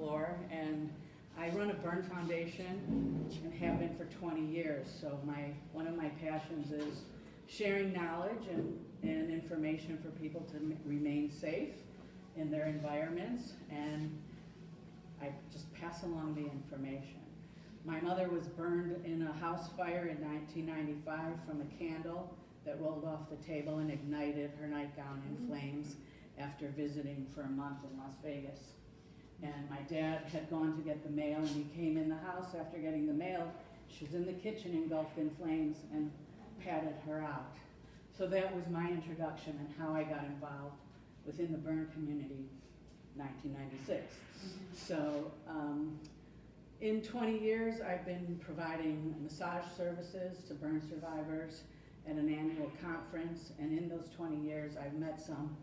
floor, and I run a burn foundation and have been for 20 years. So one of my passions is sharing knowledge and information for people to remain safe in their environments, and I just pass along the information. My mother was burned in a house fire in 1995 from a candle that rolled off the table and ignited her nightgown in flames after visiting for a month in Las Vegas. And my dad had gone to get the mail, and he came in the house after getting the mail. She was in the kitchen engulfed in flames and patted her out. So that was my introduction and how I got involved within the burn community, 1996. So in 20 years, I've been providing massage services to burn survivors at an annual conference, and in those 20 years, I've met some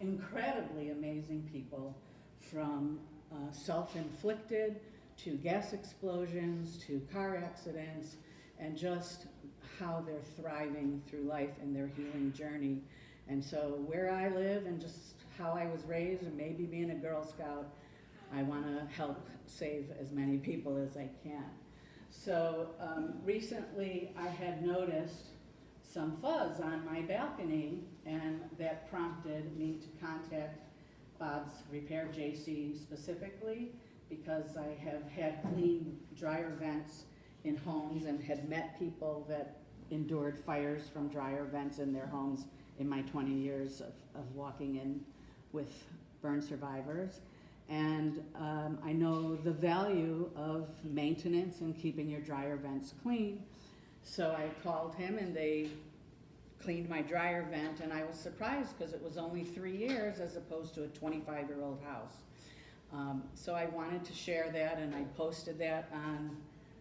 incredibly amazing people, from self-inflicted to gas explosions to car accidents, and just how they're thriving through life and their healing journey. And so where I live and just how I was raised, and maybe being a Girl Scout, I want to help save as many people as I can. So recently I had noticed some fuzz on my balcony, and that prompted me to contact Bob's Repair JC specifically, because I have had clean dryer vents in homes and had met people that endured fires from dryer vents in their homes in my 20 years of walking in with burn survivors. And I know the value of maintenance and keeping your dryer vents clean. So I called him, and they cleaned my dryer vent, and I was surprised because it was only 3 years as opposed to a 25-year-old house. So I wanted to share that, and I posted that on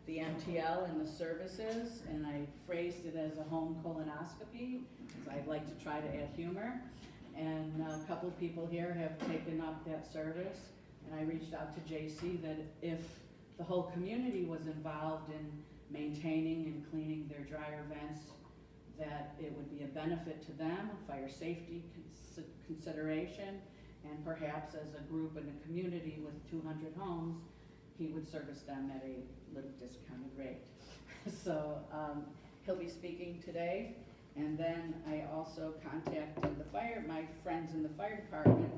the MTL and the services, and I phrased it as a home colonoscopy, because I like to try to add humor. And a couple of people here have taken up that service, and I reached out to JC that if the whole community was involved in maintaining and cleaning their dryer vents, that it would be a benefit to them, a fire safety consideration, and perhaps as a group in a community with 200 homes, he would service them at a little discounted rate. So he'll be speaking today. And then I also contacted my friends in the fire department,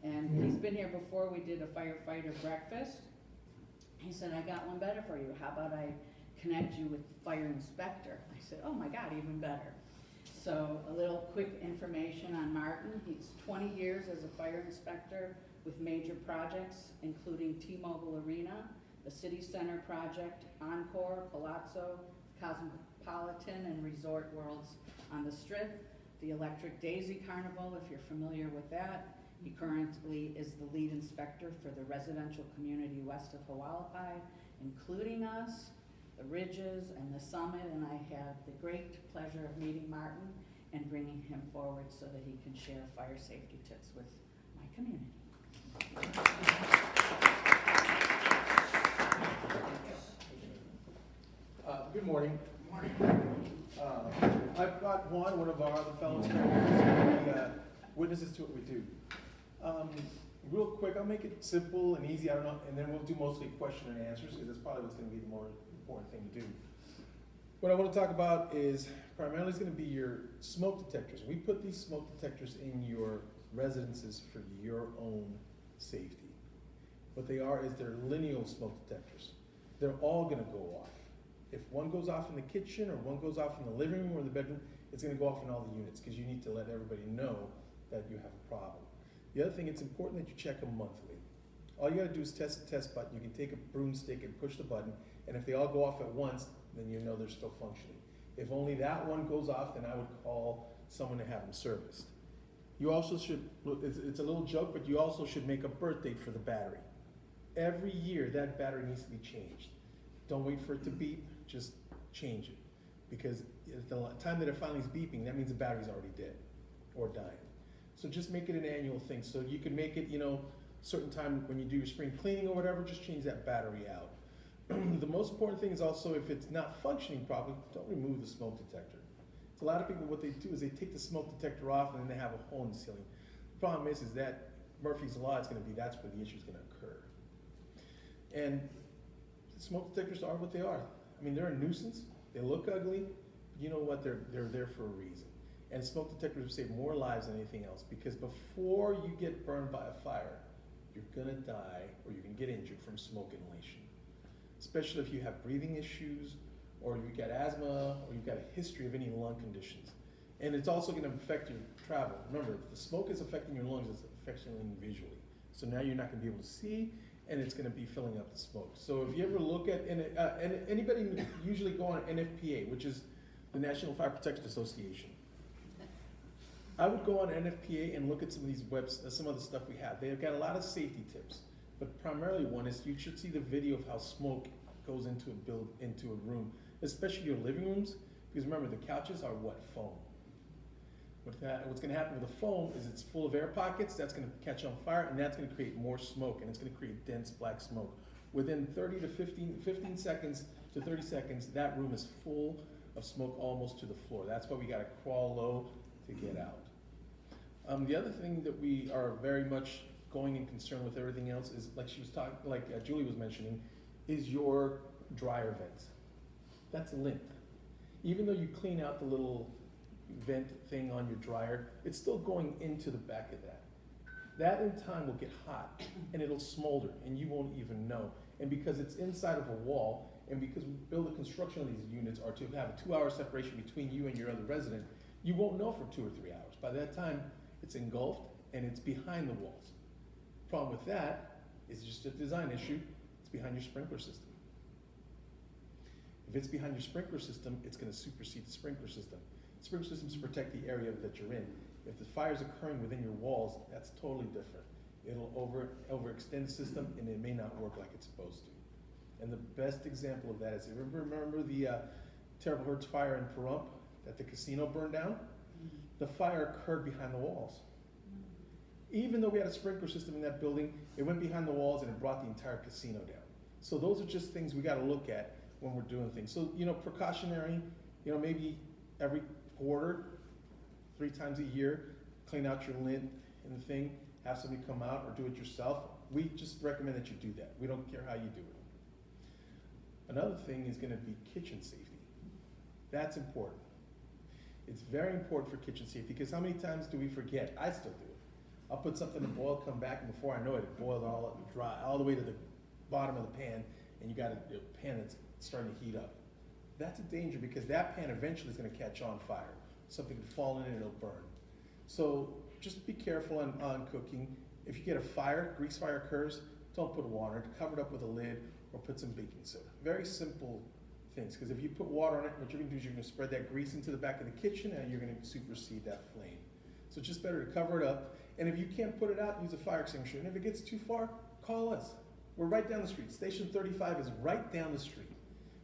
and he's been here before. We did a firefighter breakfast. He said, I got one better for you. How about I connect you with the fire inspector? I said, oh my God, even better. So a little quick information on Martin. He's 20 years as a fire inspector with major projects, including T-Mobile Arena, the City Center project, Encore, Palazzo, Cosmopolitan and Resort Worlds on the Strip, the Electric Daisy Carnival, if you're familiar with that. He currently is the lead inspector for the residential community west of Hualapai, including us, the Ridges, and the Summit, and I have the great pleasure of meeting Martin and bringing him forward so that he can share fire safety tips with my community. Good morning. I've got one of our other fellows here, witnesses to what we do. Real quick, I'll make it simple and easy, I don't know, and then we'll do mostly question and answers, because that's probably what's going to be the more important thing to do. What I want to talk about is primarily is going to be your smoke detectors. We put these smoke detectors in your residences for your own safety. What they are is they're lineal smoke detectors. They're all going to go off. If one goes off in the kitchen or one goes off in the living room or the bedroom, it's going to go off in all the units, because you need to let everybody know that you have a problem. The other thing, it's important that you check them monthly. All you got to do is test the test button. You can take a broomstick and push the button, and if they all go off at once, then you know they're still functioning. If only that one goes off, then I would call someone to have them serviced. You also should, it's a little joke, but you also should make a birth date for the battery. Every year, that battery needs to be changed. Don't wait for it to beep, just change it. Because at the time that it finally is beeping, that means the battery's already dead or dying. So just make it an annual thing. So you can make it, certain time when you do your spring cleaning or whatever, just change that battery out. The most important thing is also, if it's not functioning properly, don't remove the smoke detector. So a lot of people, what they do is they take the smoke detector off and then they have a hole in the ceiling. The problem is that Murphy's Law is going to be, that's where the issue is going to occur. And smoke detectors are what they are. I mean, they're a nuisance, they look ugly, you know what, they're there for a reason. And smoke detectors will save more lives than anything else, because before you get burned by a fire, you're gonna die or you're gonna get injured from smoke inhalation. Especially if you have breathing issues, or you've got asthma, or you've got a history of any lung conditions. And it's also gonna affect your travel. Remember, if the smoke is affecting your lungs, it's affecting you visually. So now you're not gonna be able to see, and it's gonna be filling up the smoke. So if you ever look at, and anybody usually go on NFPA, which is the National Fire Protection Association. I would go on NFPA and look at some of these some of the stuff we have. They've got a lot of safety tips, but primarily one is you should see the video of how smoke goes into a room, especially your living rooms, because remember the couches are what? Foam. What's going to happen with the foam is it's full of air pockets, that's going to catch on fire, and that's going to create more smoke, and it's going to create dense black smoke. Within 30 to 15 seconds to 30 seconds, that room is full of smoke almost to the floor. That's why we got to crawl low to get out. The other thing that we are very much going and concerned with everything else is, like she was talking, Julie was mentioning, is your dryer vents. That's lint. Even though you clean out the little vent thing on your dryer, it's still going into the back of that. That in time will get hot and it'll smolder and you won't even know. And because it's inside of a wall, and because we build the construction of these units are to have a 2-hour separation between you and your other resident, you won't know for 2 or 3 hours. By that time, it's engulfed and it's behind the walls. Problem with that is just a design issue. It's behind your sprinkler system. If it's behind your sprinkler system, it's going to supersede the sprinkler system. Sprinkler systems protect the area that you're in. If the fire's occurring within your walls, that's totally different. It'll overextend the system and it may not work like it's supposed to. And the best example of that is, remember the Terrible Hertz fire in Pahrump that the casino burned down? The fire occurred behind the walls. Even though we had a sprinkler system in that building, it went behind the walls and it brought the entire casino down. So those are just things we got to look at when we're doing things. So, precautionary, maybe every quarter, 3 times a year, clean out your lint and the thing, have somebody come out or do it yourself. We just recommend that you do that. We don't care how you do it. Another thing is going to be kitchen safety. That's important. It's very important for kitchen safety, because how many times do we forget? I still do it. I'll put something to boil, come back, and before I know it, it boiled all dry, all the way to the bottom of the pan, and you got a pan that's starting to heat up. That's a danger, because that pan eventually is going to catch on fire. Something could fall in it and it'll burn. So just be careful on cooking. If you get a fire, grease fire occurs, don't put water in it, cover it up with a lid or put some baking soda. Very simple things, because if you put water on it, what you're going to do is you're going to spread that grease into the back of the kitchen and you're going to supersede that flame. So it's just better to cover it up. And if you can't put it out, use a fire extinguisher. And if it gets too far, call us. We're right down the street. Station 35 is right down the street.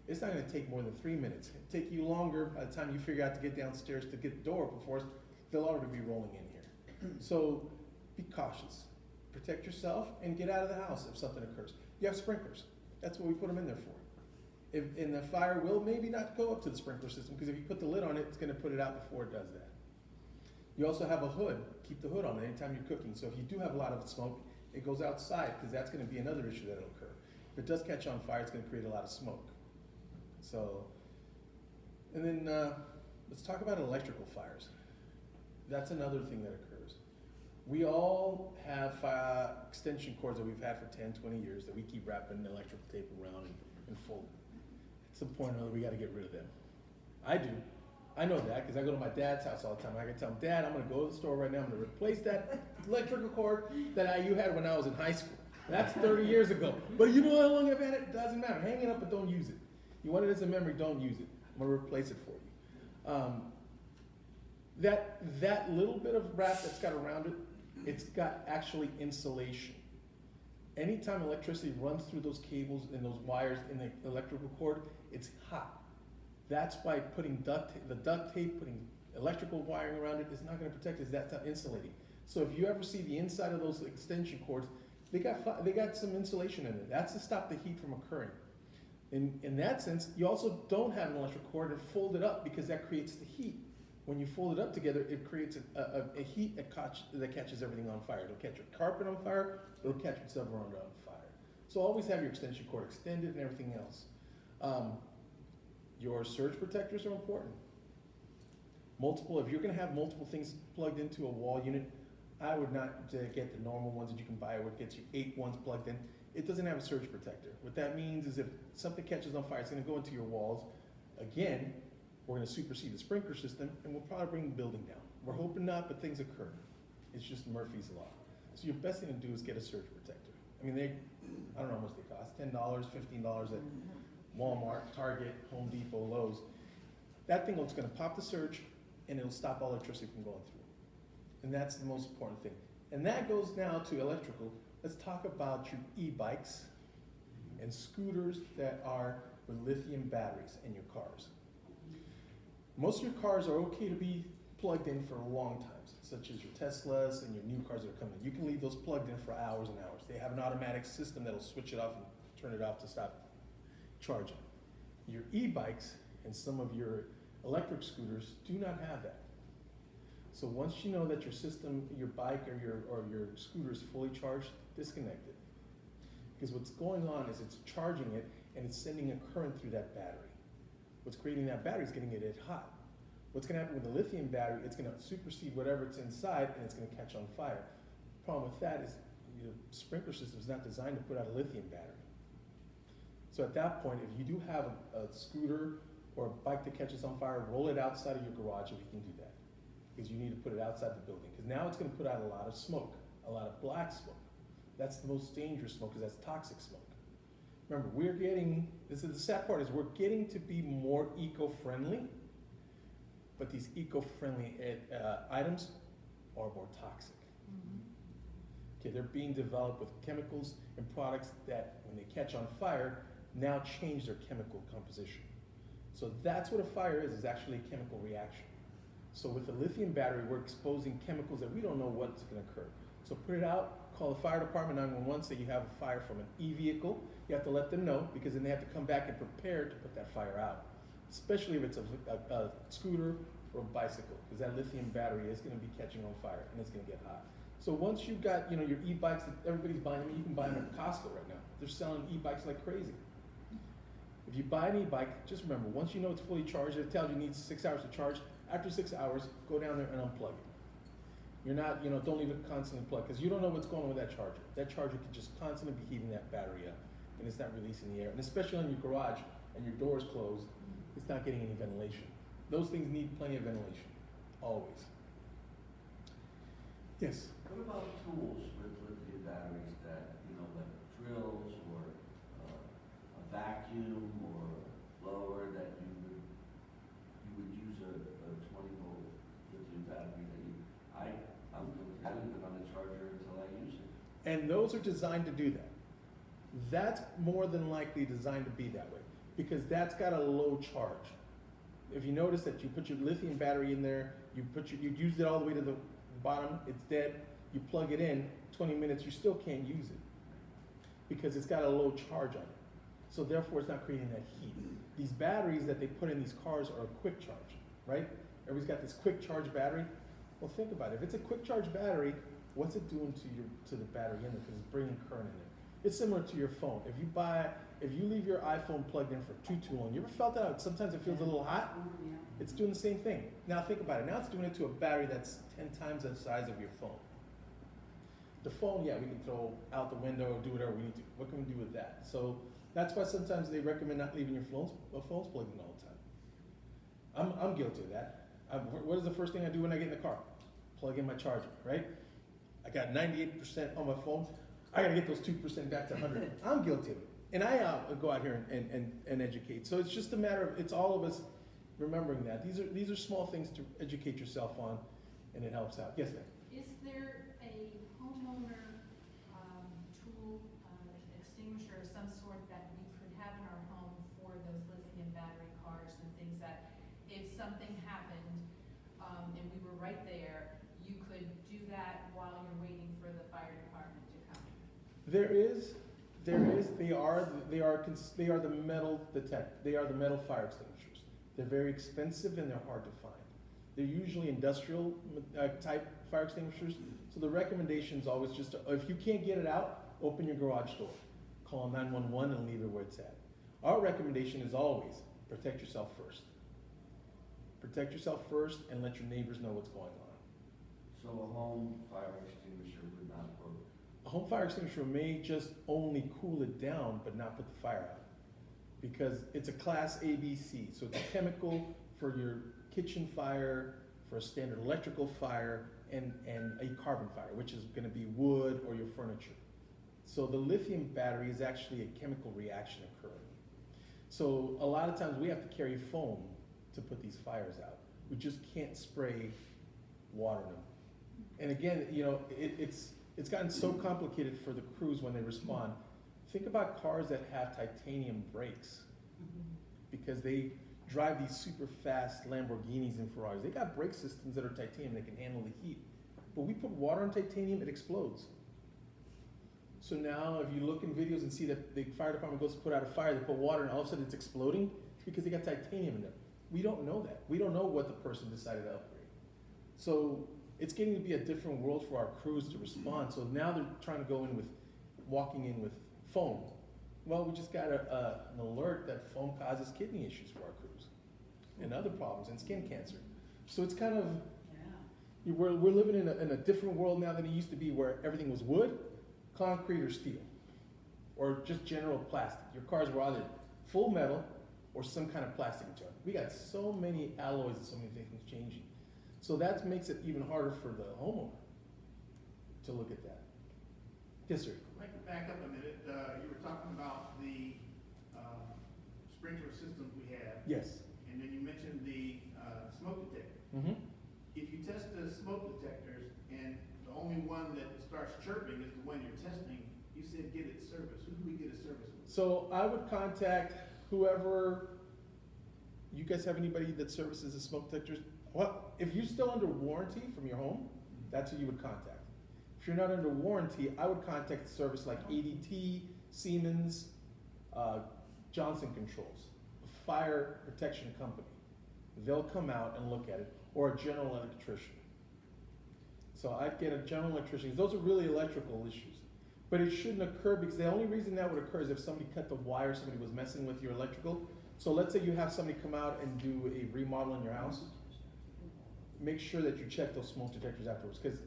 It's not going to take more than 3 minutes. It'll take you longer by the time you figure out to get downstairs to get the door open for us. They'll already be rolling in here. So be cautious. Protect yourself and get out of the house if something occurs. You have sprinklers. That's what we put them in there for. And the fire will maybe not go up to the sprinkler system, because if you put the lid on it, it's going to put it out before it does that. You also have a hood. Keep the hood on anytime you're cooking. So if you do have a lot of smoke, it goes outside, because that's going to be another issue that will occur. If it does catch on fire, it's going to create a lot of smoke. So, and then let's talk about electrical fires. That's another thing that occurs. We all have extension cords that we've had for 10, 20 years that we keep wrapping electrical tape around and folding. At some point or another, we got to get rid of them. I do. I know that, because I go to my dad's house all the time. I can tell him, Dad, I'm going to go to the store right now. I'm going to replace that electrical cord that you had when I was in high school. That's 30 years ago. But you know how long I've had it? It doesn't matter. Hang it up, but don't use it. You want it as a memory, don't use it. I'm going to replace it for you. That little bit of wrap that's got around it, it's got actually insulation. Anytime electricity runs through those cables and those wires in the electrical cord, it's hot. That's why putting the duct tape, putting electrical wiring around it is not going to protect it. That's not insulating. So if you ever see the inside of those extension cords, they got some insulation in it. That's to stop the heat from occurring. In that sense, you also don't have an electrical cord and fold it up, because that creates the heat. When you fold it up together, it creates a heat that catches everything on fire. It'll catch your carpet on fire, it'll catch whatever on fire. So always have your extension cord extended and everything else. Your surge protectors are important. If you're gonna have multiple things plugged into a wall unit, I would not get the normal ones that you can buy. I would get you 8 ones plugged in. It doesn't have a surge protector. What that means is if something catches on fire, it's gonna go into your walls. Again, we're gonna supersede the sprinkler system and we'll probably bring the building down. We're hoping not, but things occur. It's just Murphy's Law. So your best thing to do is get a surge protector. I mean, I don't know how much they cost, $10, $15 at Walmart, Target, Home Depot, Lowe's. That thing is gonna pop the surge and it'll stop all electricity from going through. And that's the most important thing. And that goes now to electrical. Let's talk about your e-bikes and scooters that are with lithium batteries in your cars. Most of your cars are okay to be plugged in for long times, such as your Teslas and your new cars that are coming. You can leave those plugged in for hours and hours. They have an automatic system that'll switch it off and turn it off to stop charging. Your e-bikes and some of your electric scooters do not have that. So once you know that your system, your bike or your scooter is fully charged, disconnect it. Because what's going on is it's charging it and it's sending a current through that battery. What's creating that battery is getting it hot. What's gonna happen with the lithium battery, it's gonna supersede whatever's inside and it's gonna catch on fire. The problem with that is your sprinkler system is not designed to put out a lithium battery. So at that point, if you do have a scooter or a bike that catches on fire, roll it outside of your garage if you can do that. Because you need to put it outside the building. Because now it's gonna put out a lot of smoke, a lot of black smoke. That's the most dangerous smoke because that's toxic smoke. Remember, the sad part is we're getting to be more eco-friendly, but these eco-friendly items are more toxic. Okay, they're being developed with chemicals and products that, when they catch on fire, now change their chemical composition. So that's what a fire is actually a chemical reaction. So with the lithium battery, we're exposing chemicals that we don't know what's gonna occur. So put it out, call the fire department 911, say you have a fire from an e-vehicle. You have to let them know because then they have to come back and prepare to put that fire out. Especially if it's a scooter or a bicycle, because that lithium battery is gonna be catching on fire and it's gonna get hot. So once you've got your e-bikes that everybody's buying, you can buy them at Costco right now. They're selling e-bikes like crazy. If you buy an e-bike, just remember, once you know it's fully charged, it tells you it needs 6 hours to charge. After 6 hours, go down there and unplug it. You're not, don't leave it constantly plugged, because you don't know what's going on with that charger. That charger could just constantly be heating that battery up, and it's not releasing the air. And especially on your garage and your doors closed, it's not getting any ventilation. Those things need plenty of ventilation, always. Yes? What about tools with lithium batteries that, like drills or a vacuum or a blower that you would use a 20-volt lithium battery that I'm guilty. I leave it on the charger until I use it. And those are designed to do that. That's more than likely designed to be that way, because that's got a low charge. If you notice that you put your lithium battery in there, you use it all the way to the bottom, it's dead, you plug it in, 20 minutes, you still can't use it because it's got a low charge on it. So therefore, it's not creating that heat. These batteries that they put in these cars are a quick charge, right? Everybody's got this quick charge battery. Well, think about it. If it's a quick charge battery, what's it doing to the battery in there? Because it's bringing current in there. It's similar to your phone. If you leave your iPhone plugged in for too long, you ever felt that out? Sometimes it feels a little hot. Yeah. It's doing the same thing. Now think about it. Now it's doing it to a battery that's 10 times the size of your phone. The phone, yeah, we can throw out the window, do whatever we need to. What can we do with that? So that's why sometimes they recommend not leaving your phones plugged in all the time. I'm guilty of that. What is the first thing I do when I get in the car? Plug in my charger, right? I got 98% on my phone. I gotta get those 2% back to 100. I'm guilty of it. And I go out here and educate. So it's just a matter of, it's all of us remembering that. These are small things to educate yourself on, and it helps out. Yes, ma'am? Is there a homeowner tool, extinguisher of some sort that we could have in our home for those lithium battery cars and things that if something happened and we were right there, you could do that while you're waiting for the fire department to come? There is. They are the metal they are the metal fire extinguishers. They're very expensive and they're hard to find. They're usually industrial type fire extinguishers. So the recommendation is always just if you can't get it out, open your garage door. call 911 and leave it where it's at. Our recommendation is always protect yourself first. Protect yourself first and let your neighbors know what's going on. So a home fire extinguisher would not work. A home fire extinguisher may just only cool it down, but not put the fire out. Because it's a class ABC, so it's a chemical for your kitchen fire, for a standard electrical fire, and a carbon fire, which is gonna be wood or your furniture. So the lithium battery is actually a chemical reaction occurring. So a lot of times we have to carry foam to put these fires out. We just can't spray water in them. And again, you know, it's gotten so complicated for the crews when they respond. Think about cars that have titanium brakes, because they drive these super fast Lamborghinis and Ferraris. They got brake systems that are titanium that can handle the heat. But we put water on titanium, it explodes. So now if you look in videos and see that the fire department goes to put out a fire, they put water and all of a sudden it's exploding, it's because they got titanium in there. We don't know that. We don't know what the person decided to upgrade. So it's getting to be a different world for our crews to respond. So now they're trying to go in with, walking in with foam. Well, we just got an alert that foam causes kidney issues for our crews and other problems and skin cancer. So it's kind of, we're living in a different world now than it used to be, where everything was wood, concrete, or steel, or just general plastic. Your cars were either full metal or some kind of plastic junk. We got so many alloys and so many things changing. So that makes it even harder for the homeowner to look at that. Yes, sir. I'd like to back up a minute. You were talking about the sprinkler systems we have, Yes. and then you mentioned the smoke detector. Mm-hmm. If you test the smoke detectors and the only one that starts chirping is the one you're testing, you said get it serviced. Who do we get a service with? So I would contact whoever, you guys have anybody that services the smoke detectors? Well, if you're still under warranty from your home, that's who you would contact. If you're not under warranty, I would contact a service like ADT, Siemens, Johnson Controls, a fire protection company. They'll come out and look at it, or a general electrician. So I'd get a general electrician. Those are really electrical issues. But it shouldn't occur, because the only reason that would occur is if somebody cut the wire, somebody was messing with your electrical. So let's say you have somebody come out and do a remodel in your house. Make sure that you check those smoke detectors afterwards, because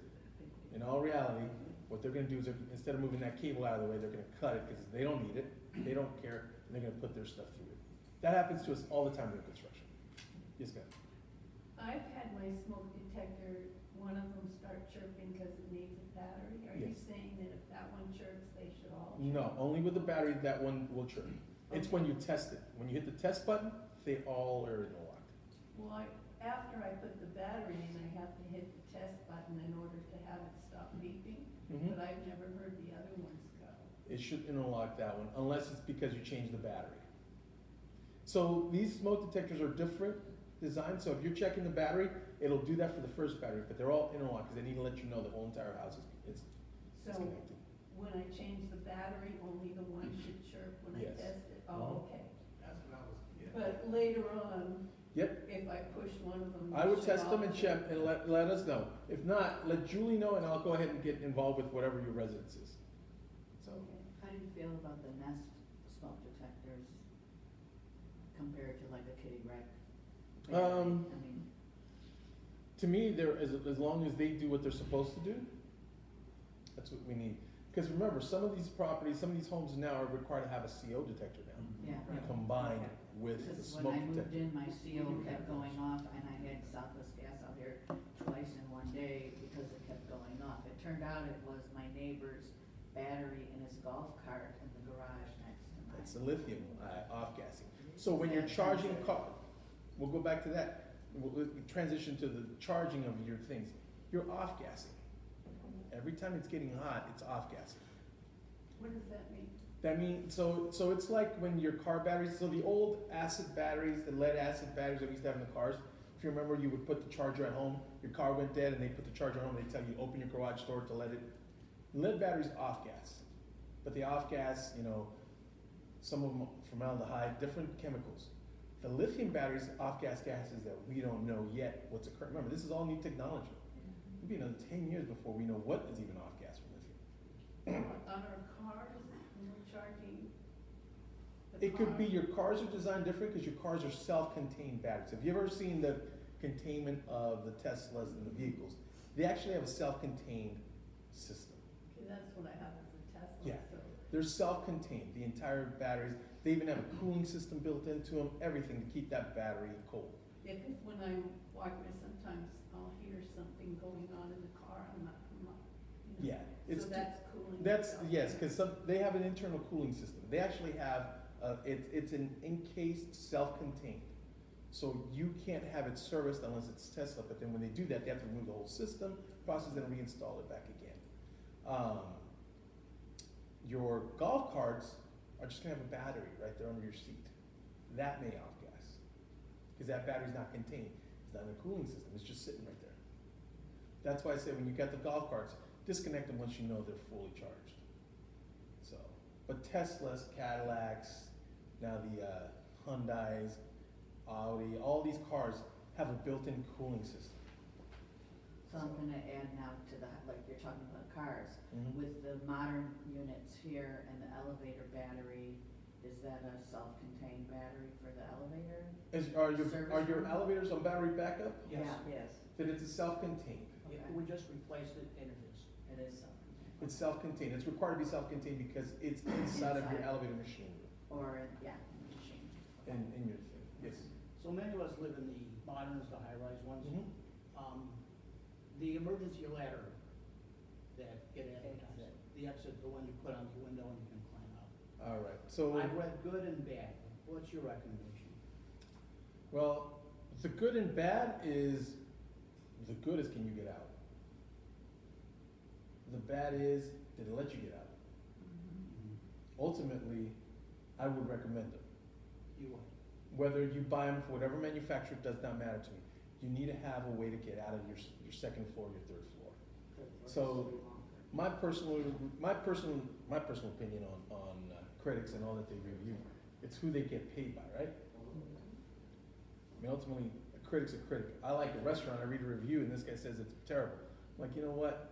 in all reality, what they're gonna do is instead of moving that cable out of the way, they're gonna cut it because they don't need it, they don't care, and they're gonna put their stuff through it. That happens to us all the time in construction. Yes, ma'am. I've had my smoke detector, one of them start chirping because it needs a battery. Are you Yes. saying that if that one chirps, they should all chirp? No, only with the battery, that one will chirp. It's when you test it. When you hit the test button, they all are interlocked. Well, after I put the battery in, I have to hit the test button in order to have it stop beeping, Mhm. but I've never heard the other ones go. It should interlock that one, unless it's because you changed the battery. So these smoke detectors are different designs, so if you're checking the battery, it'll do that for the first battery, but they're all interlocked, because they need to let you know the whole entire house is So connected. when I change the battery, only the one should chirp when I Yes. test it? Mhm. Oh, okay. That's what I was, yeah. But later on, Yep, if I push one of them. I they would should test them all and chirp. check and let us know. If not, let Julie know, and I'll go ahead and get involved with whatever your residence is. So, Okay. How do you feel about the Nest smoke detectors compared to like a kitty wreck? I mean, to me, they're, as long as they do what they're supposed to do, that's what we need. Because remember, some of these properties, some of these homes now are required to have a CO detector now, yeah. combined with the Because smoke when I moved detector. in, my CO kept going off, and I had Southwest Gas out here twice in one day because it kept going off. It turned out it was my neighbor's battery in his golf cart in the garage next to mine. It's the lithium off-gassing. So when you're That's charging sensitive. car, we'll go back to that. We'll transition to the charging of your things. You're off-gassing. Every time it's getting hot, it's off-gassing. What does that mean? That means, so it's like when your car batteries, so the old acid batteries, the lead acid batteries that we used to have in the cars, if you remember, you would put the charger at home, your car went dead, and they put the charger at home, they tell you, open your garage door to let it. Lead batteries off-gas, but they off-gas, you know, some of them formaldehyde, different chemicals. The lithium batteries off-gas gases that we don't know yet what's occurring. Remember, this is all new technology. It'll be another 10 years before we know what is even off-gas from lithium. On our cars, when we're charging, It could be your cars are designed different because your cars are self-contained batteries. Have you ever seen the containment of the Teslas and the vehicles? They actually have a self-contained system. Okay, that's what I have as a Tesla, Yeah. so. They're self-contained, the entire batteries. They even have a cooling system built into them, everything to keep that battery cold. Yeah, 'cause when I'm walking, sometimes I'll hear something going on in the car, I'm not, you know. Yeah, it's So that's cooling. That's, itself. yes, because they have an internal cooling system. They actually have, it's an encased, self-contained. So you can't have it serviced unless it's Tesla, but then when they do that, they have to remove the whole system, process and reinstall it back again. Your golf carts are just gonna have a battery right there under your seat. That may off gas, because that battery's not contained. It's not in a cooling system, it's just sitting right there. That's why I say when you got the golf carts, disconnect them once you know they're fully charged. So, but Teslas, Cadillacs, now the Hyundais, Audi, all these cars have a built-in cooling system. So I'm gonna add now to that, like you're talking about cars, Mhm. with the modern units here and the elevator battery, is that a self-contained battery for the elevator? Are your Service. elevators on battery backup? Yes. Yeah. Yes. Then it's a self-contained. Yeah, Okay. we just replaced it and it is. It is self-contained. It's self-contained. It's required to be self-contained because it's inside of your Inside. elevator machine Or, yeah, in the machine. in your thing. Yes. So many of us live in the moderns, the high-rise ones. Mhm. The emergency ladder that get advertised, the exit, the one you put on the window and you can climb out. All right. So, I read good and bad. What's your recommendation? well, the good and bad is, the good is can you get out? The bad is, did it let you get out? Ultimately, I would recommend them. You would. Whether you buy them for whatever manufacturer does not matter to me. You need to have a way to get out of your second floor, your third floor. So, my personal opinion on critics and all that they review, it's who they get paid by, right? I mean, ultimately, a critic's a critic. I like a restaurant, I read a review, and this guy says it's terrible. I'm like, you know what?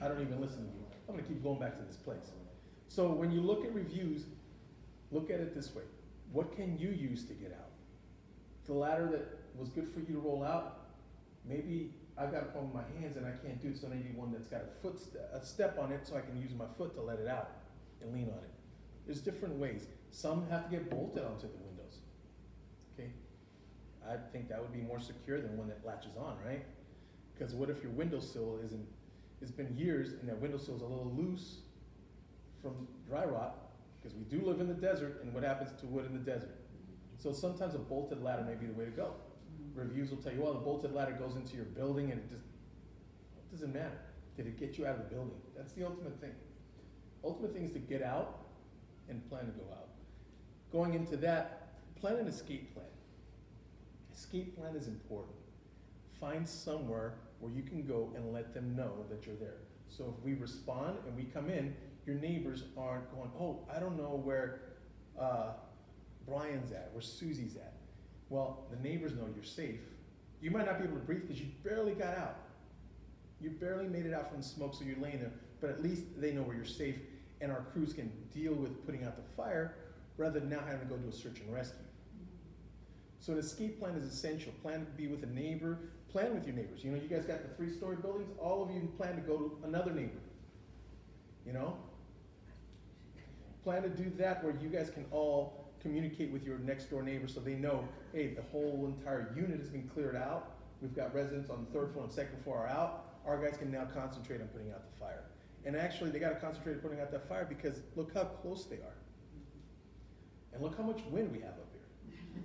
I don't even listen to you. I'm gonna keep going back to this place. So when you look at reviews, look at it this way. What can you use to get out? The ladder that was good for you to roll out, maybe I've got a problem with my hands and I can't do it, so I need one that's got a step on it so I can use my foot to let it out and lean on it. There's different ways. Some have to get bolted onto the windows. Okay? I think that would be more secure than one that latches on, right? Because what if your windowsill it's been years and that windowsill is a little loose from dry rot, because we do live in the desert, and what happens to wood in the desert? So sometimes a bolted ladder may be the way to go. Reviews will tell you, well, the bolted ladder goes into your building and it doesn't matter. Did it get you out of the building? That's the ultimate thing. Ultimate thing is to get out and plan to go out. Going into that, plan an escape plan. Escape plan is important. Find somewhere where you can go and let them know that you're there. So if we respond and we come in, your neighbors aren't going, oh, I don't know where Brian's at, where Susie's at. Well, the neighbors know you're safe. You might not be able to breathe because you barely got out. You barely made it out from the smoke, so you're laying there, but at least they know where you're safe, and our crews can deal with putting out the fire rather than now having to go do a search and rescue. So an escape plan is essential. Plan to be with a neighbor, plan with your neighbors. You know, you guys got the 3-story buildings, all of you plan to go to another neighbor. You know? Plan to do that where you guys can all communicate with your next door neighbor so they know, hey, the whole entire unit has been cleared out. We've got residents on the 3rd floor and 2nd floor are out. Our guys can now concentrate on putting out the fire. And actually, they got to concentrate on putting out that fire because look how close they are. And look how much wind we have up here.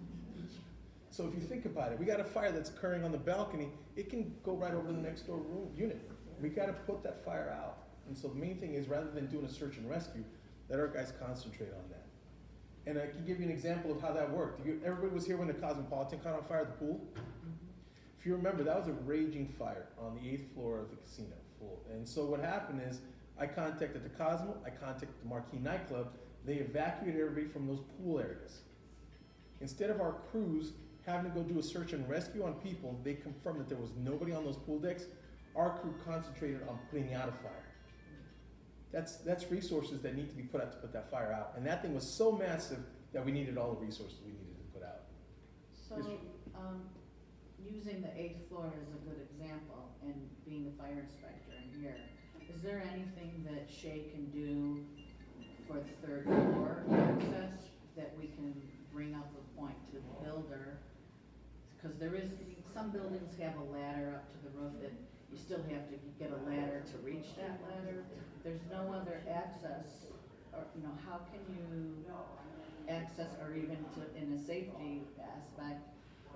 So if you think about it, we got a fire that's occurring on the balcony. It can go right over the next door room unit. We got to put that fire out. And so the main thing is, rather than doing a search and rescue, let our guys concentrate on that. And I can give you an example of how that worked. Everybody was here when the Cosmopolitan caught on fire at the pool. If you remember, that was a raging fire on the 8th floor of the casino. And so what happened is, I contacted the Cosmo, I contacted the Marquee nightclub. They evacuated everybody from those pool areas. Instead of our crews having to go do a search and rescue on people, they confirmed that there was nobody on those pool decks. Our crew concentrated on putting out a fire. That's resources that need to be put out to put that fire out. And that thing was so massive that we needed all the resources we needed to put out. So, using the 8th floor as a good example, and being the fire inspector in here, is there anything that Shay can do for the 3rd floor access that we can bring up a point to the builder? Because there is, some buildings have a ladder up to the roof that you still have to get a ladder to reach that ladder. There's no other access, or, how can you access, or even to, in a safety aspect,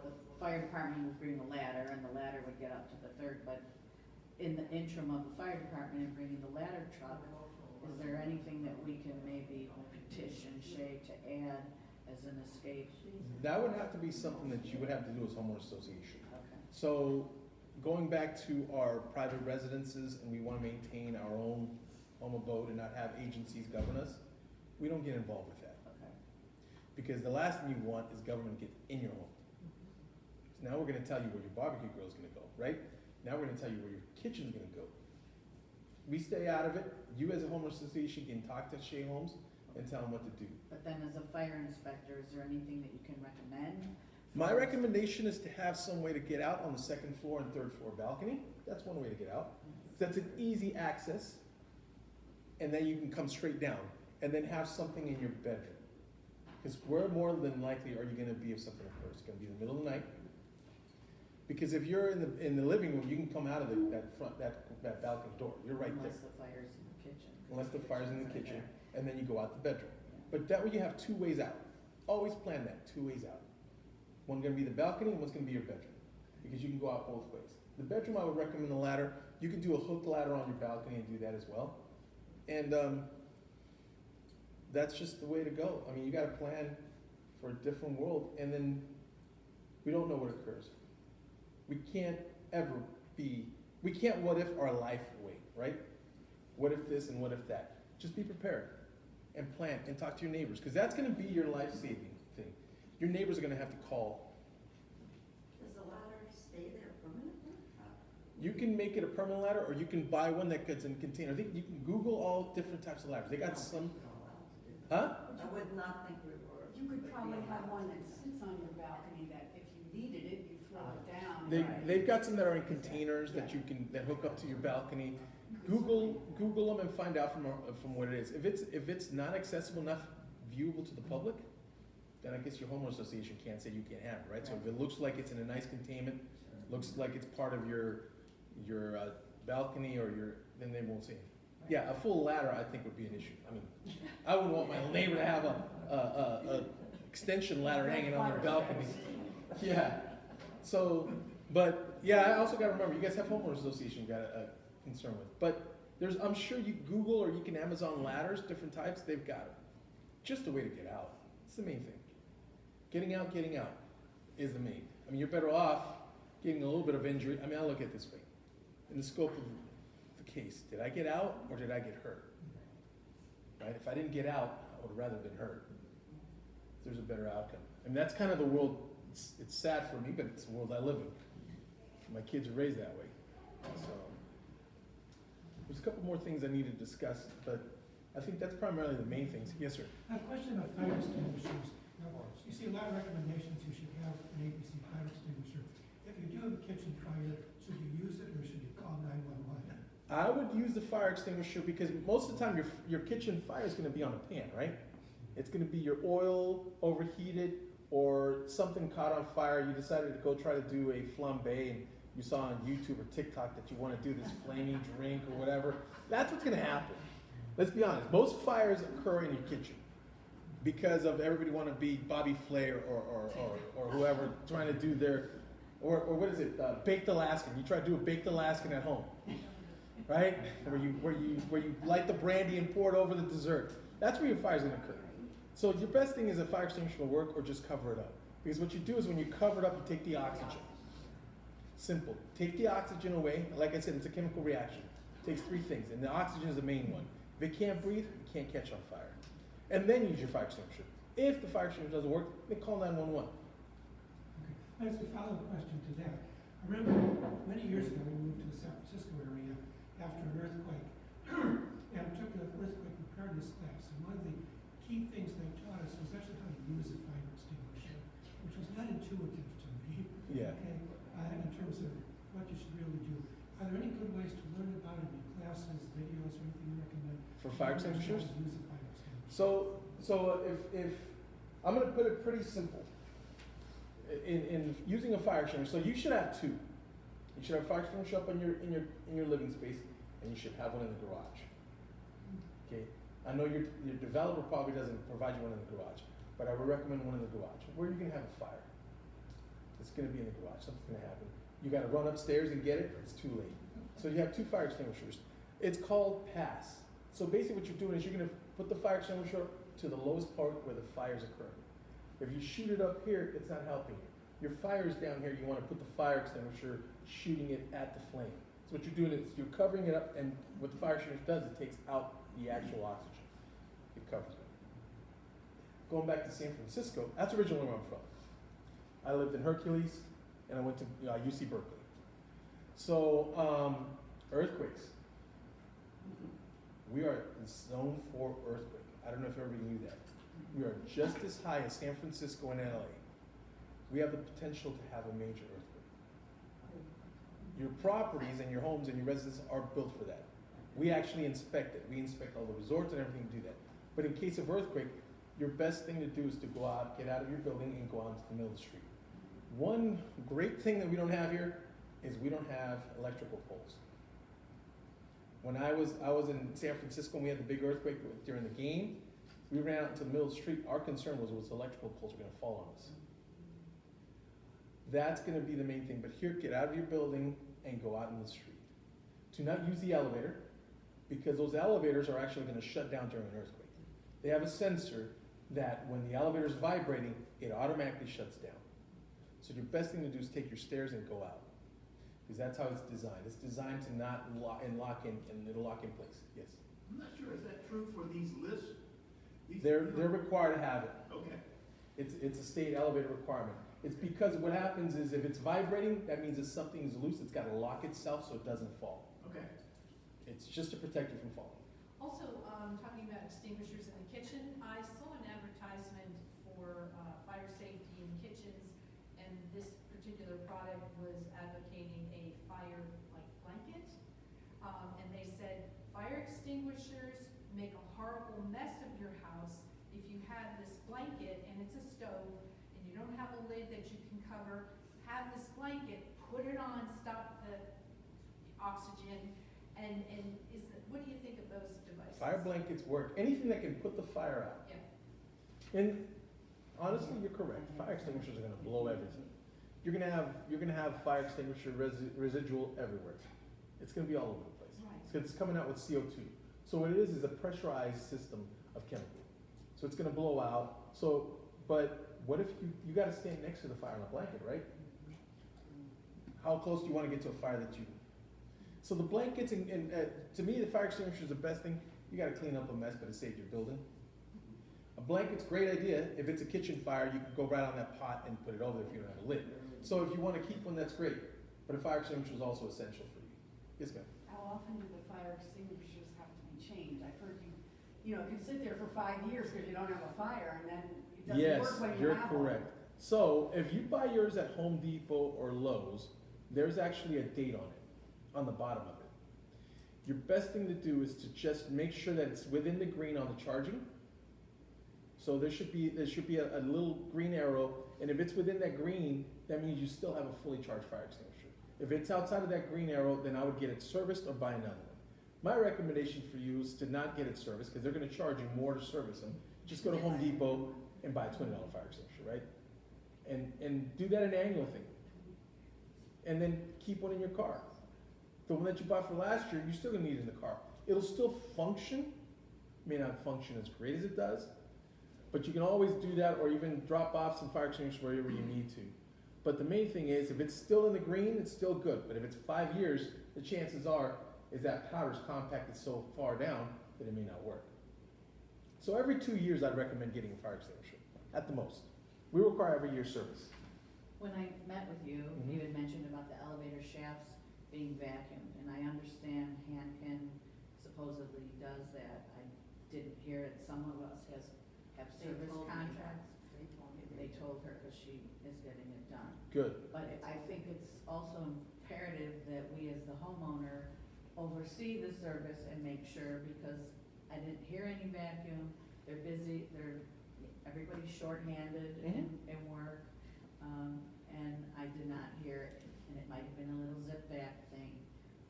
the fire department would bring a ladder, and the ladder would get up to the 3rd, but in the interim of the fire department and bringing the ladder truck, is there anything that we can maybe petition Shay to add as an escape? That would have to be something that you would have to do as homeowners association. Okay. So going back to our private residences, and we want to maintain our own home abode and not have agencies govern us, we don't get involved with that. Okay. Because the last thing you want is government to get in your home. So now we're gonna tell you where your barbecue grill is gonna go, right? Now we're gonna tell you where your kitchen's gonna go. We stay out of it. You as a homeowners association can talk to Shea Homes and tell them what to do. But then as a fire inspector, is there anything that you can recommend? My recommendation is to have some way to get out on the 2nd floor and 3rd floor balcony. That's one way to get out. That's an easy access. And then you can come straight down and then have something in your bedroom. Because where more than likely are you gonna be if something occurs? It's gonna be in the middle of the night. Because if you're in the living room, you can come out of that balcony door. You're right there. Unless the fire's in the kitchen. Unless the fire's in the Kitchen's kitchen, there. and then you go out the bedroom. But that way you have 2 ways out. Always plan that, 2 ways out. One's gonna be the balcony and one's gonna be your bedroom. Because you can go out both ways. The bedroom, I would recommend a ladder. You can do a hook ladder on your balcony and do that as well. And that's just the way to go. I mean, you gotta plan for a different world, and then we don't know what occurs. We can't what if our life away, right? What if this and what if that? Just be prepared and plan and talk to your neighbors, because that's gonna be your life-saving thing. Your neighbors are gonna have to call. Does the ladder stay there permanently? You can make it a permanent ladder, or you can buy one that gets in a container. I think you can Google all different types of ladders. They got some, huh? I would not think we were. You could probably have one that sits on your balcony that if you needed it, you throw it down. They've got some that are in containers that that hook up to your balcony. Google them and find out from what it is. If it's not accessible enough, viewable to the public, then I guess your homeowner association can't say you can't have it, right? So if it looks like it's in a nice containment, looks like it's part of your balcony then they won't say anything. Yeah, a full ladder I think would be an issue. I mean, I wouldn't want my neighbor to have a extension ladder hanging on their balcony. Yeah. So, but yeah, I also got to remember, you guys have homeowners association you got a concern with. But I'm sure you Google or you can Amazon ladders, different types, they've got it. Just a way to get out. It's the main thing. Getting out is the main. I mean, you're better off getting a little bit of injury. I mean, I look at it this way. In the scope of the case, did I get out or did I get hurt? Right? If I didn't get out, I would have rather been hurt. There's a better outcome. I mean, that's kind of the world. It's sad for me, but it's the world I live in. My kids are raised that way. So there's a couple more things I need to discuss, but I think that's primarily the main things. Yes, sir. I have a question about fire extinguishers. You see a lot of recommendations you should have an ABC fire extinguisher. If you do have a kitchen fire, should you use it or should you call 911? I would use the fire extinguisher because most of the time your kitchen fire is going to be on a pan, right? It's going to be your oil overheated or something caught on fire. You decided to go try to do a flambe and you saw on YouTube or TikTok that you want to do this flaming drink or whatever. That's what's going to happen. Let's be honest. Most fires occur in your kitchen because of everybody want to be Bobby Flay or whoever trying to do their, or what is it, baked Alaskan. You try to do a baked Alaskan at home, right? Where you light the brandy and pour it over the dessert. That's where your fire's going to occur. So your best thing is a fire extinguisher will work or just cover it up. Because what you do is when you cover it up, you take the oxygen. Simple. Take the oxygen away. Like I said, it's a chemical reaction. It takes 3 things, and the oxygen is the main one. If it can't breathe, it can't catch on fire. And then use your fire extinguisher. If the fire extinguisher doesn't work, then call 911. Okay. That's a follow-up question to that. I remember many years ago we moved to the San Francisco area after an earthquake. Yeah, I took an earthquake preparedness class, and one of the key things they taught us was actually how to use a fire extinguisher, which was not intuitive to me. Yeah. Okay, in terms of what you should really do. Are there any good ways to learn about it in classes, videos, or anything you recommend? For fire How to extinguishers? use a fire extinguisher. So if, I'm gonna put it pretty simple. In using a fire extinguisher, so you should have two. You should have a fire extinguisher up in your living space, and you should have one in the garage. Okay, I know your developer probably doesn't provide you one in the garage, but I would recommend one in the garage. Where are you gonna have a fire? It's gonna be in the garage, something's gonna happen. You gotta run upstairs and get it, it's too late. So you have two fire extinguishers. It's called pass. So basically what you're doing is you're gonna put the fire extinguisher to the lowest part where the fire's occurring. If you shoot it up here, it's not helping you. Your fire's down here, you wanna put the fire extinguisher shooting it at the flame. So what you're doing is you're covering it up, and what the fire extinguisher does, it takes out the actual oxygen. It covers it. Going back to San Francisco, that's originally where I'm from. I lived in Hercules, and I went to UC Berkeley. So, earthquakes. We are zoned for earthquake. I don't know if everybody knew that. We are just as high as San Francisco and LA. We have the potential to have a major earthquake. Your properties and your homes and your residences are built for that. We actually inspect it. We inspect all the resorts and everything to do that. But in case of earthquake, your best thing to do is to go out, get out of your building, and go out into the middle of the street. One great thing that we don't have here is we don't have electrical poles. When I was in San Francisco and we had the big earthquake during the game, we ran out into the middle of the street. Our concern was electrical poles were going to fall on us. That's going to be the main thing. But here, get out of your building and go out in the street. Do not use the elevator, because those elevators are actually going to shut down during an earthquake. They have a sensor that when the elevator is vibrating, it automatically shuts down. So your best thing to do is take your stairs and go out, because that's how it's designed. It's designed to not lock in, and it'll lock in place. Yes? I'm not sure, is that true for these lifts? They're required to have it. Okay. It's a state elevator requirement. It's because what happens is if it's vibrating, that means if something's loose, it's got to lock itself so it doesn't fall. Okay. It's just to protect you from falling. Also, talking about extinguishers in the kitchen, I saw an advertisement for fire safety in kitchens, and this particular product was advocating a fire blanket. And they said, fire extinguishers make a horrible mess of your house if you have this blanket and it's a stove and you don't have a lid that you can cover. Have this blanket, put it on, stop the oxygen, and what do you think of those devices? Fire blankets work. Anything that can put the fire out. Yeah. And honestly, you're correct. Fire extinguishers are going to blow everything. You're going to have fire extinguisher residual everywhere. It's going to be all over the place. Right. It's coming out with CO2. So what it is a pressurized system of chemical. So it's going to blow out. So, but what if you got to stand next to the fire on a blanket, right? How close do you want to get to a fire that you? So the blankets and to me, the fire extinguisher is the best thing. You got to clean up a mess, but it saves your building. A blanket's a great idea. If it's a kitchen fire, you can go right on that pot and put it over there if you don't have a lid. So if you want to keep one, that's great. But a fire extinguisher is also essential for you. Yes, ma'am. How often do the fire extinguishers have to be changed? I've heard you know, can sit there for 5 years because you don't have a fire, and then it doesn't work when you You're have one. correct. So if you buy yours at Home Depot or Lowe's, there's actually a date on it, on the bottom of it. Your best thing to do is to just make sure that it's within the green on the charging. So there should be a little green arrow, and if it's within that green, that means you still have a fully charged fire extinguisher. If it's outside of that green arrow, then I would get it serviced or buy another one. My recommendation for you is to not get it serviced, because they're going to charge you more to service them. Just go to Home Depot and buy a $20 fire extinguisher, right? And do that an annual thing. And then keep one in your car. The one that you bought for last year, you're still going to need it in the car. It'll still function. May not function as great as it does, but you can always do that, or even drop off some fire extinguishers wherever you need to. But the main thing is, if it's still in the green, it's still good. But if it's 5 years, the chances are is that powder's compacted so far down that it may not work. So every 2 years, I'd recommend getting a fire extinguisher, at the most. We require every year service. When I met with you, Mhm. you had mentioned about the elevator shafts being vacuumed, and I understand Hankin supposedly does that. I didn't hear it. Some of us have service contracts. They told me They told her because she is getting it done. Good. But I think it's also imperative that we as the homeowner oversee the service and make sure, because I didn't hear any vacuum. They're busy, everybody's shorthanded in work. And I did not hear it, and it might have been a little zip back thing,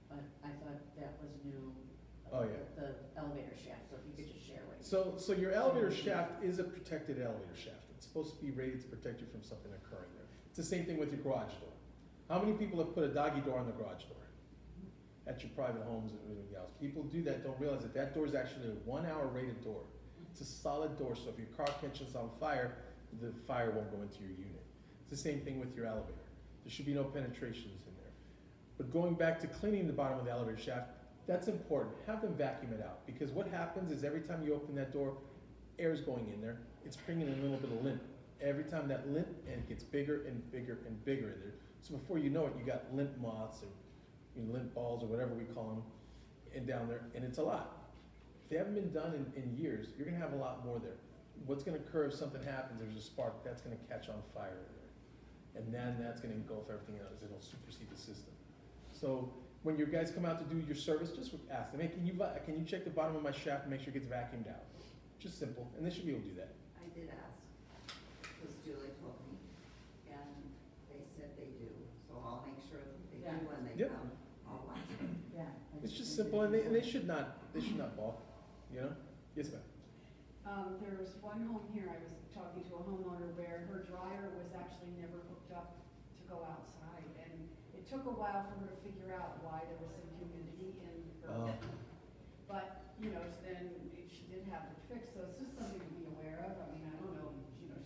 but I thought that was new. Oh, yeah. The elevator shaft, so if you could just share with me. So your elevator shaft is a protected elevator shaft. It's supposed to be rated to protect you from something occurring there. It's the same thing with your garage door. How many people have put a doggy door on the garage door? At your private homes and everything else. People do that, don't realize that that door is actually a 1 hour rated door. It's a solid door, so if your car catches on fire, the fire won't go into your unit. It's the same thing with your elevator. There should be no penetrations in there. But going back to cleaning the bottom of the elevator shaft, that's important. Have them vacuum it out, because what happens is every time you open that door, air is going in there. It's bringing in a little bit of lint. Every time that lint, and it gets bigger and bigger and bigger in there. So before you know it, you got lint moths or lint balls or whatever we call them, and down there, and it's a lot. If they haven't been done in years, you're gonna have a lot more there. What's gonna occur if something happens, there's a spark, that's gonna catch on fire in there. And then that's gonna engulf everything else, it'll supersede the system. So when your guys come out to do your service, just ask them, hey, can you check the bottom of my shaft and make sure it gets vacuumed out? Just simple, and they should be able to do that. I did ask, because Julie told me, and they said they do, so I'll make sure that they do when they Yep. come. I'll watch them. Yeah. It's just simple, and they should not balk, you know? Yes, ma'am. There was one home here, I was talking to a homeowner where her dryer was actually never hooked up to go outside. And it took a while for her to figure out why there was some humidity in Oh. her. But, you know, so then she did have it fixed, so it's just something to be aware of. I mean, I don't know,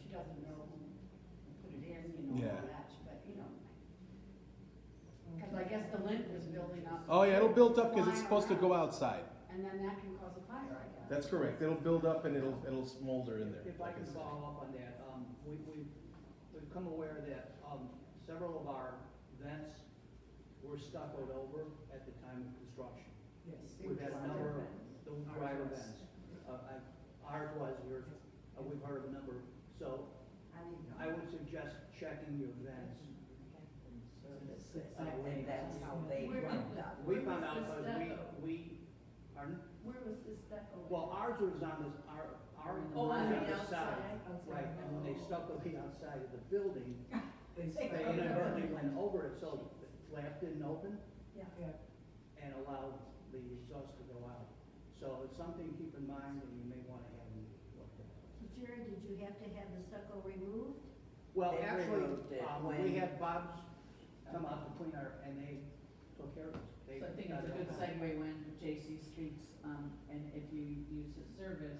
she doesn't know who put it in, all Yeah. that, but, because I guess the lint was building up. Oh, yeah, it'll build up because it's supposed to go Flying around. outside. And then that can cause a fire, I guess. That's correct. It'll build up and it'll smolder in there. If I like can said. follow up on that, we've become aware that, several of our vents were stuccoed over at the time of construction. Yes. We've had a number of the dryer vents. Ours was, yours, we've heard of a number, so I didn't know. I would suggest checking your vents. And that's how they Where- wound up. We Where found was out, the stucco? pardon? Where was this stucco? Well, ours was on this, our Oh, on was the on the outside? side, right, and when they stuck the outside of the building, They they stuck it inadvertently over. went over it, so the flap didn't open Yeah. and allowed the exhaust to go out. So it's something to keep in mind, and you may wanna have them looked at. So Jerry, did you have to have the stucco removed? Well, They actually, removed it we when- had Bob's come out to clean our, and they took care of it. They So I think got it's a it good done. segue when JC speaks, and if you use his service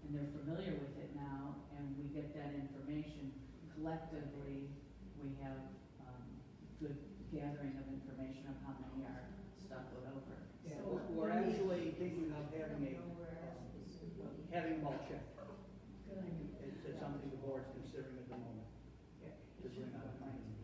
and they're familiar with it now, and we get that information, collectively, we have, good gathering of information of how many are stuccoed over. Yeah. So we're actually thinking of having them all checked. It's something the board's considering at the moment. To bring out.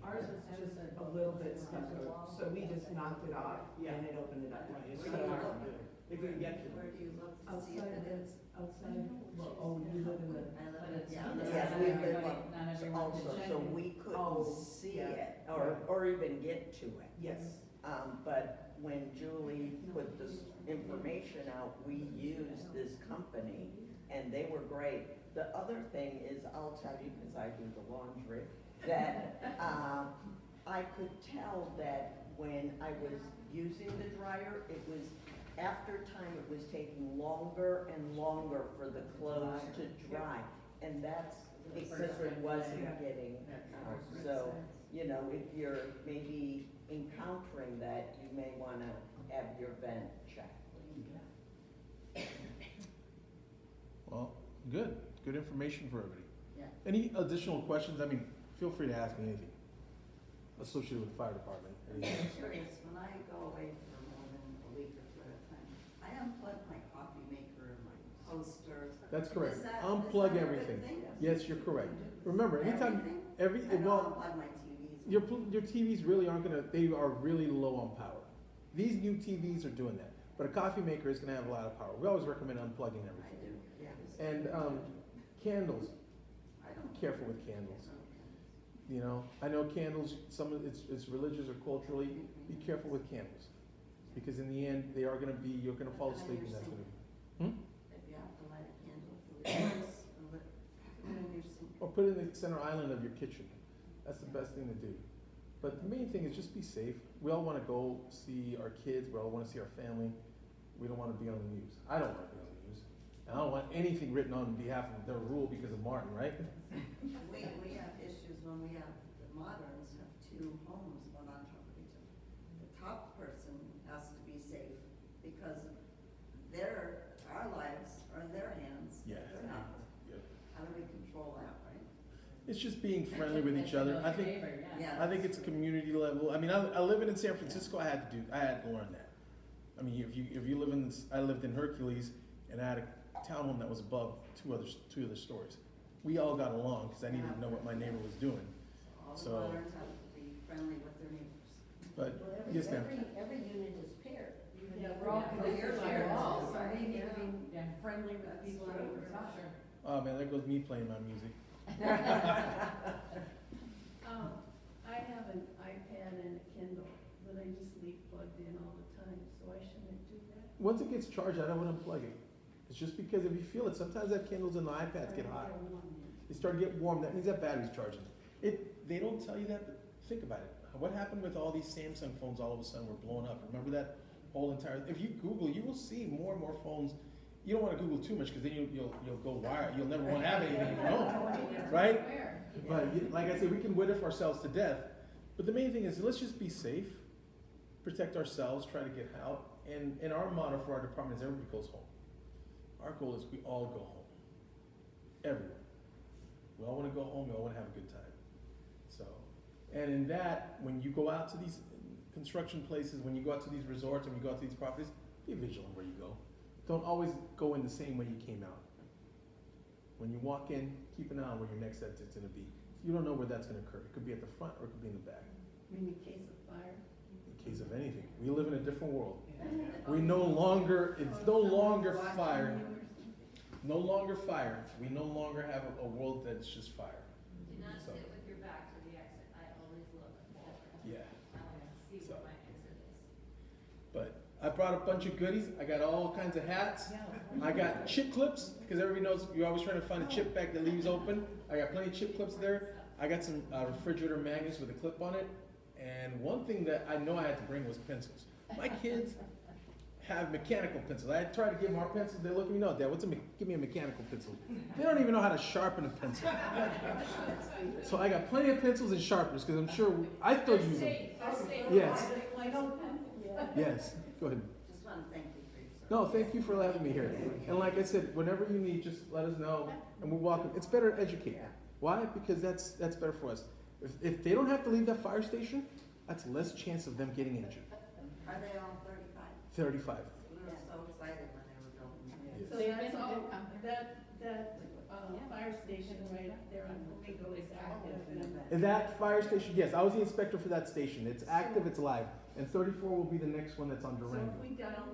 Ours was just a little bit stucco, so we just knocked it off Yeah. and it opened it up. Right, it's Where not do you hard look? to do, if you can get to Where it. do you look to see Outside if of it it, is? outside, well, oh, you live in the, But it's Yeah, not, yes, not we live everybody, up not everyone also, can check so it. we Oh, couldn't see yeah. it or even get to it. yes. But when Julie put this information out, we used this company and they were great. The other thing is, I'll tell you, because I do the laundry, that, I could tell that when I was using the dryer, it was, after time, it was taking longer and longer for the clothes to dry. And that's because it wasn't getting out. So, if you're maybe encountering that, you may wanna have your vent checked. Well, good information for everybody. Yeah. Any additional questions? I mean, feel free to ask me anything associated with the fire department. Anything else? I'm curious, when I go away for more than a week or two at a time, I unplug my coffee maker and my toaster. That's correct. Is that- Unplug is that a good everything. thing? Yes, you're correct. Remember, anytime, Everything? I don't well, unplug my TVs. your TVs really aren't they are really low on power. These new TVs are doing that. But a coffee maker is gonna have a lot of power. We always recommend unplugging I everything. do, yes. And, candles, be careful with candles. You know, I know candles, some of it's religious or culturally, be careful with candles. Because in the end, they are gonna be, you're gonna fall asleep and that's gonna be. If you have to light a candle for the house, put it in your sink. Or put it in the center island of your kitchen. That's the best thing to do. But the main thing is just be safe. We all wanna go see our kids, we all wanna see our family. We don't wanna be on the news. I don't wanna be on the news. And I don't want anything written on behalf of their rule because of Martin, right? We have issues when we have, the moderns have two homes, one on top of each other. The top person has to be safe because our lives are in their hands. Yeah. They're not. Yep. How do we control that, right? It's just being friendly with each other. I think, Yeah. I think it's a community level. I mean, I living in San Francisco, I had to learn that. I mean, if you live in this, I lived in Hercules and I had a townhome that was above two other stories. We all got along because I needed to know what my neighbor was doing. All the So- moderns have to be friendly with their neighbors. But, Well, yes, ma'am. Every unit is paired. Even Yeah, though we're all not connected by shared. walls, so Right, we need to yeah. be friendly with That's people true. on either side. Oh man, there goes me playing my music. I have an iPad and a Kindle, but I just leave plugged in all the time, so I shouldn't do that. Once it gets charged, I don't want to unplug it. It's just because if you feel it, sometimes that Kindles and the iPads get hot. They start to get warm, that means that battery's charging. They don't tell you that, but think about it. What happened with all these Samsung phones all of a sudden were blowing up? Remember that whole entire, if you Google, you will see more and more phones. You don't want to Google too much because then you'll go wired. You'll never want to have anything in your home, right? But like I said, we can whiff ourselves to death. But the main thing is, let's just be safe, protect ourselves, try to get out. And our motto for our department is everybody goes home. Our goal is we all go home. Everyone. We all want to go home, we all want to have a good time. So, and in that, when you go out to these construction places, when you go out to these resorts, and you go out to these properties, be vigilant where you go. Don't always go in the same way you came out. When you walk in, keep an eye on where your next exit's gonna be. You don't know where that's gonna occur. It could be at the front or it could be in the back. In the case of fire. In case of anything, we live in a different world. We no longer, it's no longer fire. No longer fire. We no longer have a world that's just fire. Do not So- sit with your back to the exit. I always look forward. Yeah. I want to see So- where my exit is. But I brought a bunch of goodies. I got all kinds of hats. I got chip clips, because everybody knows you're always trying to find a chip bag that leaves open. I got plenty of chip clips there. I got some refrigerator magnets with a clip on it. And one thing that I know I had to bring was pencils. My kids have mechanical pencils. I tried to give them our pencils. They look at me, no, Dad, give me a mechanical pencil. They don't even know how to sharpen a pencil. So I got plenty of pencils and sharpeners, because I'm sure I still use them. Yes, yes, go ahead. Just want to thank you for your service. No, thank you for having me here. And like I said, whenever you need, just let us know, and we're welcome. It's better to educate. Why? Because that's better for us. If they don't have to leave that fire station, that's less chance of them getting injured. Are they all 35? 35. We were so excited when they were building. So that's all, that fire station right there on Flamingo is active. And that fire station, yes, I was the inspector for that station. It's active, it's live. And 34 will be the next one that's on So Durango. if we dial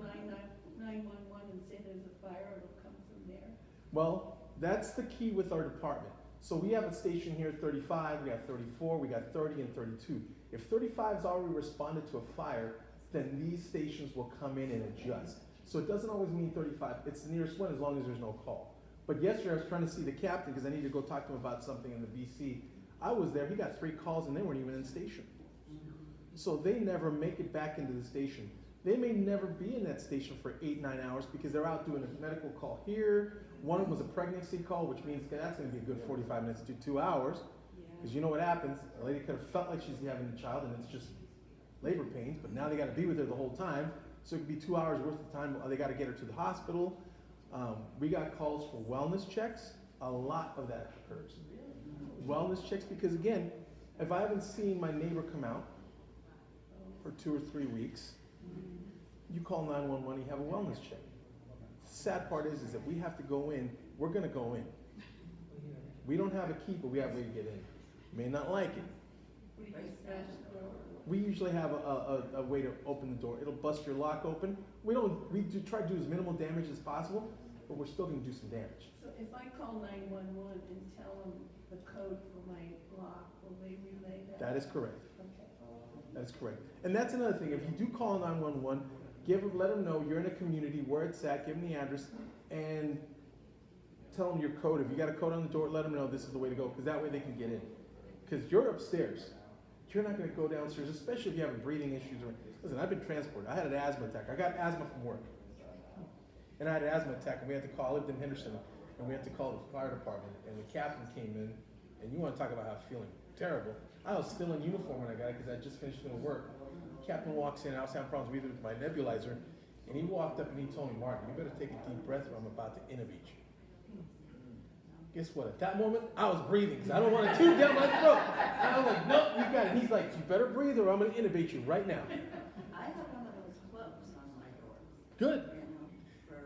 911 and say there's a fire, it'll come from there. Well, that's the key with our department. So we have a station here at 35, we got 34, we got 30 and 32. If 35's already responded to a fire, then these stations will come in and adjust. So it doesn't always mean 35, it's the nearest one as long as there's no call. But yesterday I was trying to see the captain because I needed to go talk to him about something in the BC. I was there, he got 3 calls and they weren't even in the station. So they never make it back into the station. They may never be in that station for 8-9 hours because they're out doing a medical call here. One was a pregnancy call, which means that's gonna be a good 45 minutes to 2 hours. Because you know what happens, a lady could have felt like she's having a child and it's just labor pains, but now they gotta be with her the whole time. So it could be 2 hours worth of time, they gotta get her to the hospital. We got calls for wellness checks, a lot of that occurs. Wellness checks, because again, if I haven't seen my neighbor come out for 2 or 3 weeks, you call 911, you have a wellness check. Sad part is if we have to go in, we're gonna go in. We don't have a key, but we have a way to get in. May not like it, What do you use, smash the door? We usually have a way to open the door. It'll bust your lock open. We do try to do as minimal damage as possible, but we're still gonna do some damage. So if I call 911 and tell them the code for my lock, will they relay that? That is correct. Okay. That is correct. And that's another thing. If you do call 911, let them know you're in a community, where it's at, give them the address, and tell them your code. If you got a code on the door, let them know this is the way to go, because that way they can get in. Because you're upstairs. You're not going to go downstairs, especially if you have breathing issues. Listen, I've been transported. I had an asthma attack. I got asthma from work. And I had an asthma attack, and we had to call, I lived in Henderson, and we had to call the fire department, and the captain came in, and you want to talk about how feeling terrible. I was still in uniform when I got it, because I just finished doing work. Captain walks in, I was having problems with my nebulizer, and he walked up and he told me, Martin, you better take a deep breath or I'm about to intubate you. Guess what? At that moment, I was breathing because I don't want to tube down my throat. And I'm like, nope, you got it. He's like, you better breathe or I'm going to intubate you right now. I have one of those clubs on my door, Good. you know, for,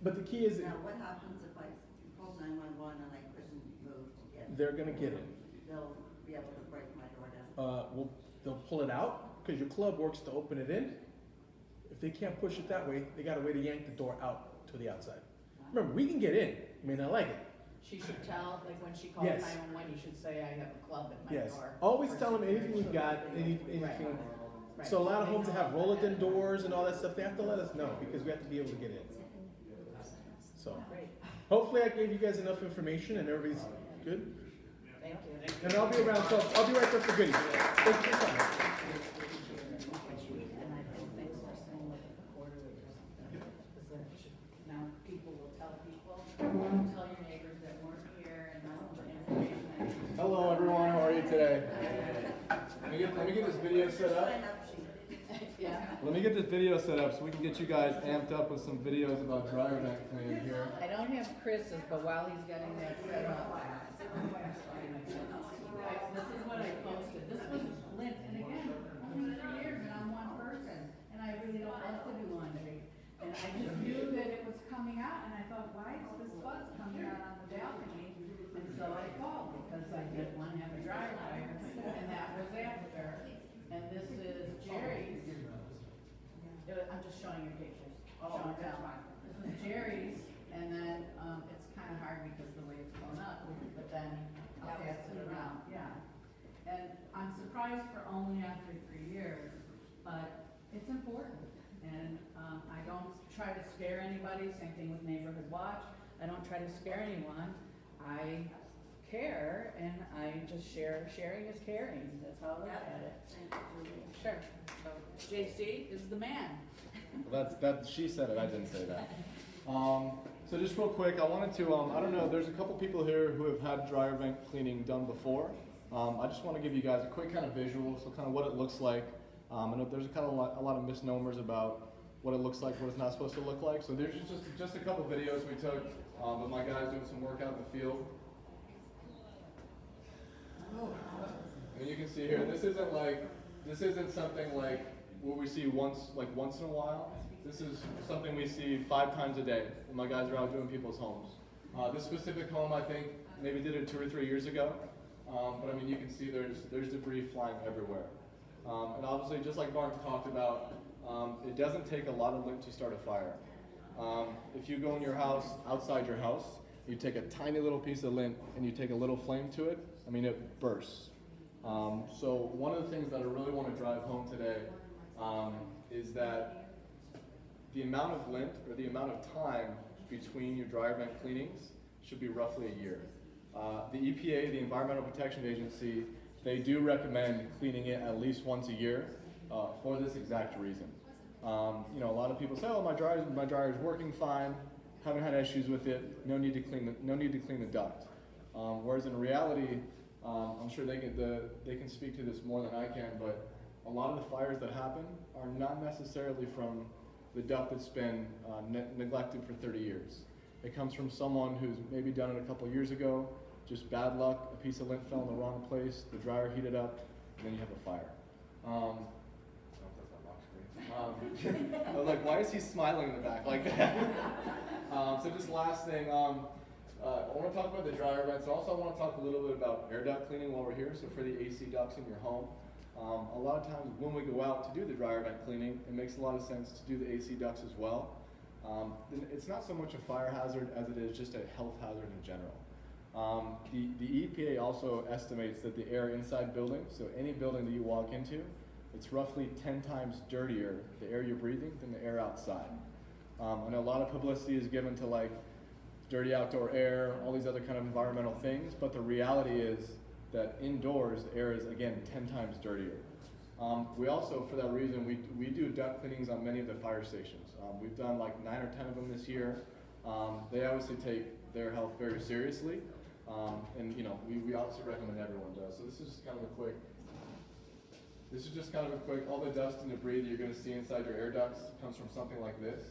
But the key is now what happens if I call 911 and I couldn't move to get it? they're going to get it. They'll be able to break my door down. They'll pull it out because your club works to open it in. If they can't push it that way, they got a way to yank the door out to the outside. Remember, we can get in. I mean, I like it. She should tell, like when she calls Yes. 911, you should say, I have a club at my Yes. door. Always tell them anything you've got, anything. Right. So a lot of homes that have roll-it-in doors and all that stuff, they have to let us know because we have to be able to get in. So Great, hopefully I gave you guys enough information and everybody's good. thank you. And I'll be around, so I'll be right there for goodies. Thank you for coming. And I think thanks for saying like a quarterly or something. Because now people will tell people, tell your neighbors that weren't here and not the information. Hello everyone, how are you today? Let me get this video set up. Sign up sheet. Yeah. Let me get this video set up so we can get you guys amped up with some videos about dryer vent cleaning here. I don't have Chris's, but while he's getting that set up. This is what I posted. This was Lint, and again, 100 years and I'm one person, and I really don't like to do laundry. And I just knew that it was coming out, and I thought, why is this fuzz coming out on the balcony? And so I called, because I did want to have a dryer fire, and that was after. And this is Jerry's. I'm just showing you pictures. Showing them. This is Jerry's, and then, it's kind of hard because the way it's blown up, but then I'll pass it around, yeah. And I'm surprised for only after 3 years, but it's important. And, I don't try to scare anybody, same thing with Neighborhood Watch. I don't try to scare anyone. I care, and I just sharing is caring, that's how I look at it. Sure, so JC is the man. She said it, I didn't say that. So just real quick, I wanted to, I don't know, there's a couple people here who have had dryer vent cleaning done before. I just want to give you guys a quick kind of visual, so kind of what it looks like. I know there's a lot of misnomers about what it looks like, what it's not supposed to look like. So there's just a couple videos we took of my guys doing some work out in the field. And you can see here, this isn't something like what we see once in a while. This is something we see 5 times a day when my guys are out doing people's homes. This specific home, I think, maybe did it 2 or 3 years ago. But I mean, you can see there's debris flying everywhere. And obviously, just like Martin talked about, it doesn't take a lot of lint to start a fire. If you go in your house, outside your house, you take a tiny little piece of lint and you take a little flame to it, I mean, it bursts. So one of the things that I really want to drive home today is that the amount of lint or the amount of time between your dryer vent cleanings should be roughly a year. The EPA, the Environmental Protection Agency, they do recommend cleaning it at least once a year for this exact reason. You know, a lot of people say, "Oh, my dryer is working fine, haven't had issues with it. No need to clean the duct." Whereas in reality, I'm sure they can speak to this more than I can, but a lot of the fires that happen are not necessarily from the duct that's been neglected for 30 years. It comes from someone who's maybe done it a couple years ago, just bad luck, a piece of lint fell in the wrong place, the dryer heated up, and then you have a fire. I don't know if that's that lock screen. I was like, why is he smiling in the back like that? So just last thing, I want to talk about the dryer vents, and also I want to talk a little bit about air duct cleaning while we're here. So for the AC ducts in your home, a lot of times when we go out to do the dryer vent cleaning, it makes a lot of sense to do the AC ducts as well. It's not so much a fire hazard as it is just a health hazard in general. The EPA also estimates that the air inside buildings, so any building that you walk into, it's roughly 10 times dirtier, the air you're breathing, than the air outside. I know a lot of publicity is given to like dirty outdoor air, all these other kind of environmental things, but the reality is that indoors, the air is, again, 10 times dirtier. We also, for that reason, we do duct cleanings on many of the fire stations. We've done like 9 or 10 of them this year. They obviously take their health very seriously, and you know, we obviously recommend everyone does. So this is just kind of a quick, all the dust and debris that you're gonna see inside your air ducts comes from something like this.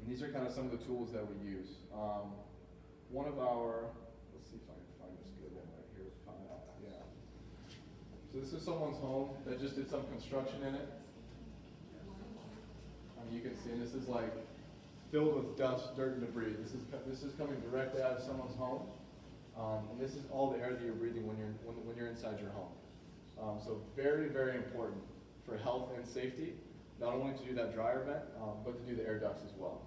And these are kind of some of the tools that we use. One of our, let's see if I can find this good one right here. Yeah. So this is someone's home that just did some construction in it. You can see, and this is like filled with dust, dirt, and debris. This is coming directly out of someone's home, and this is all the air that you're breathing when you're inside your home. So very, very important for health and safety, not only to do that dryer vent, but to do the air ducts as well.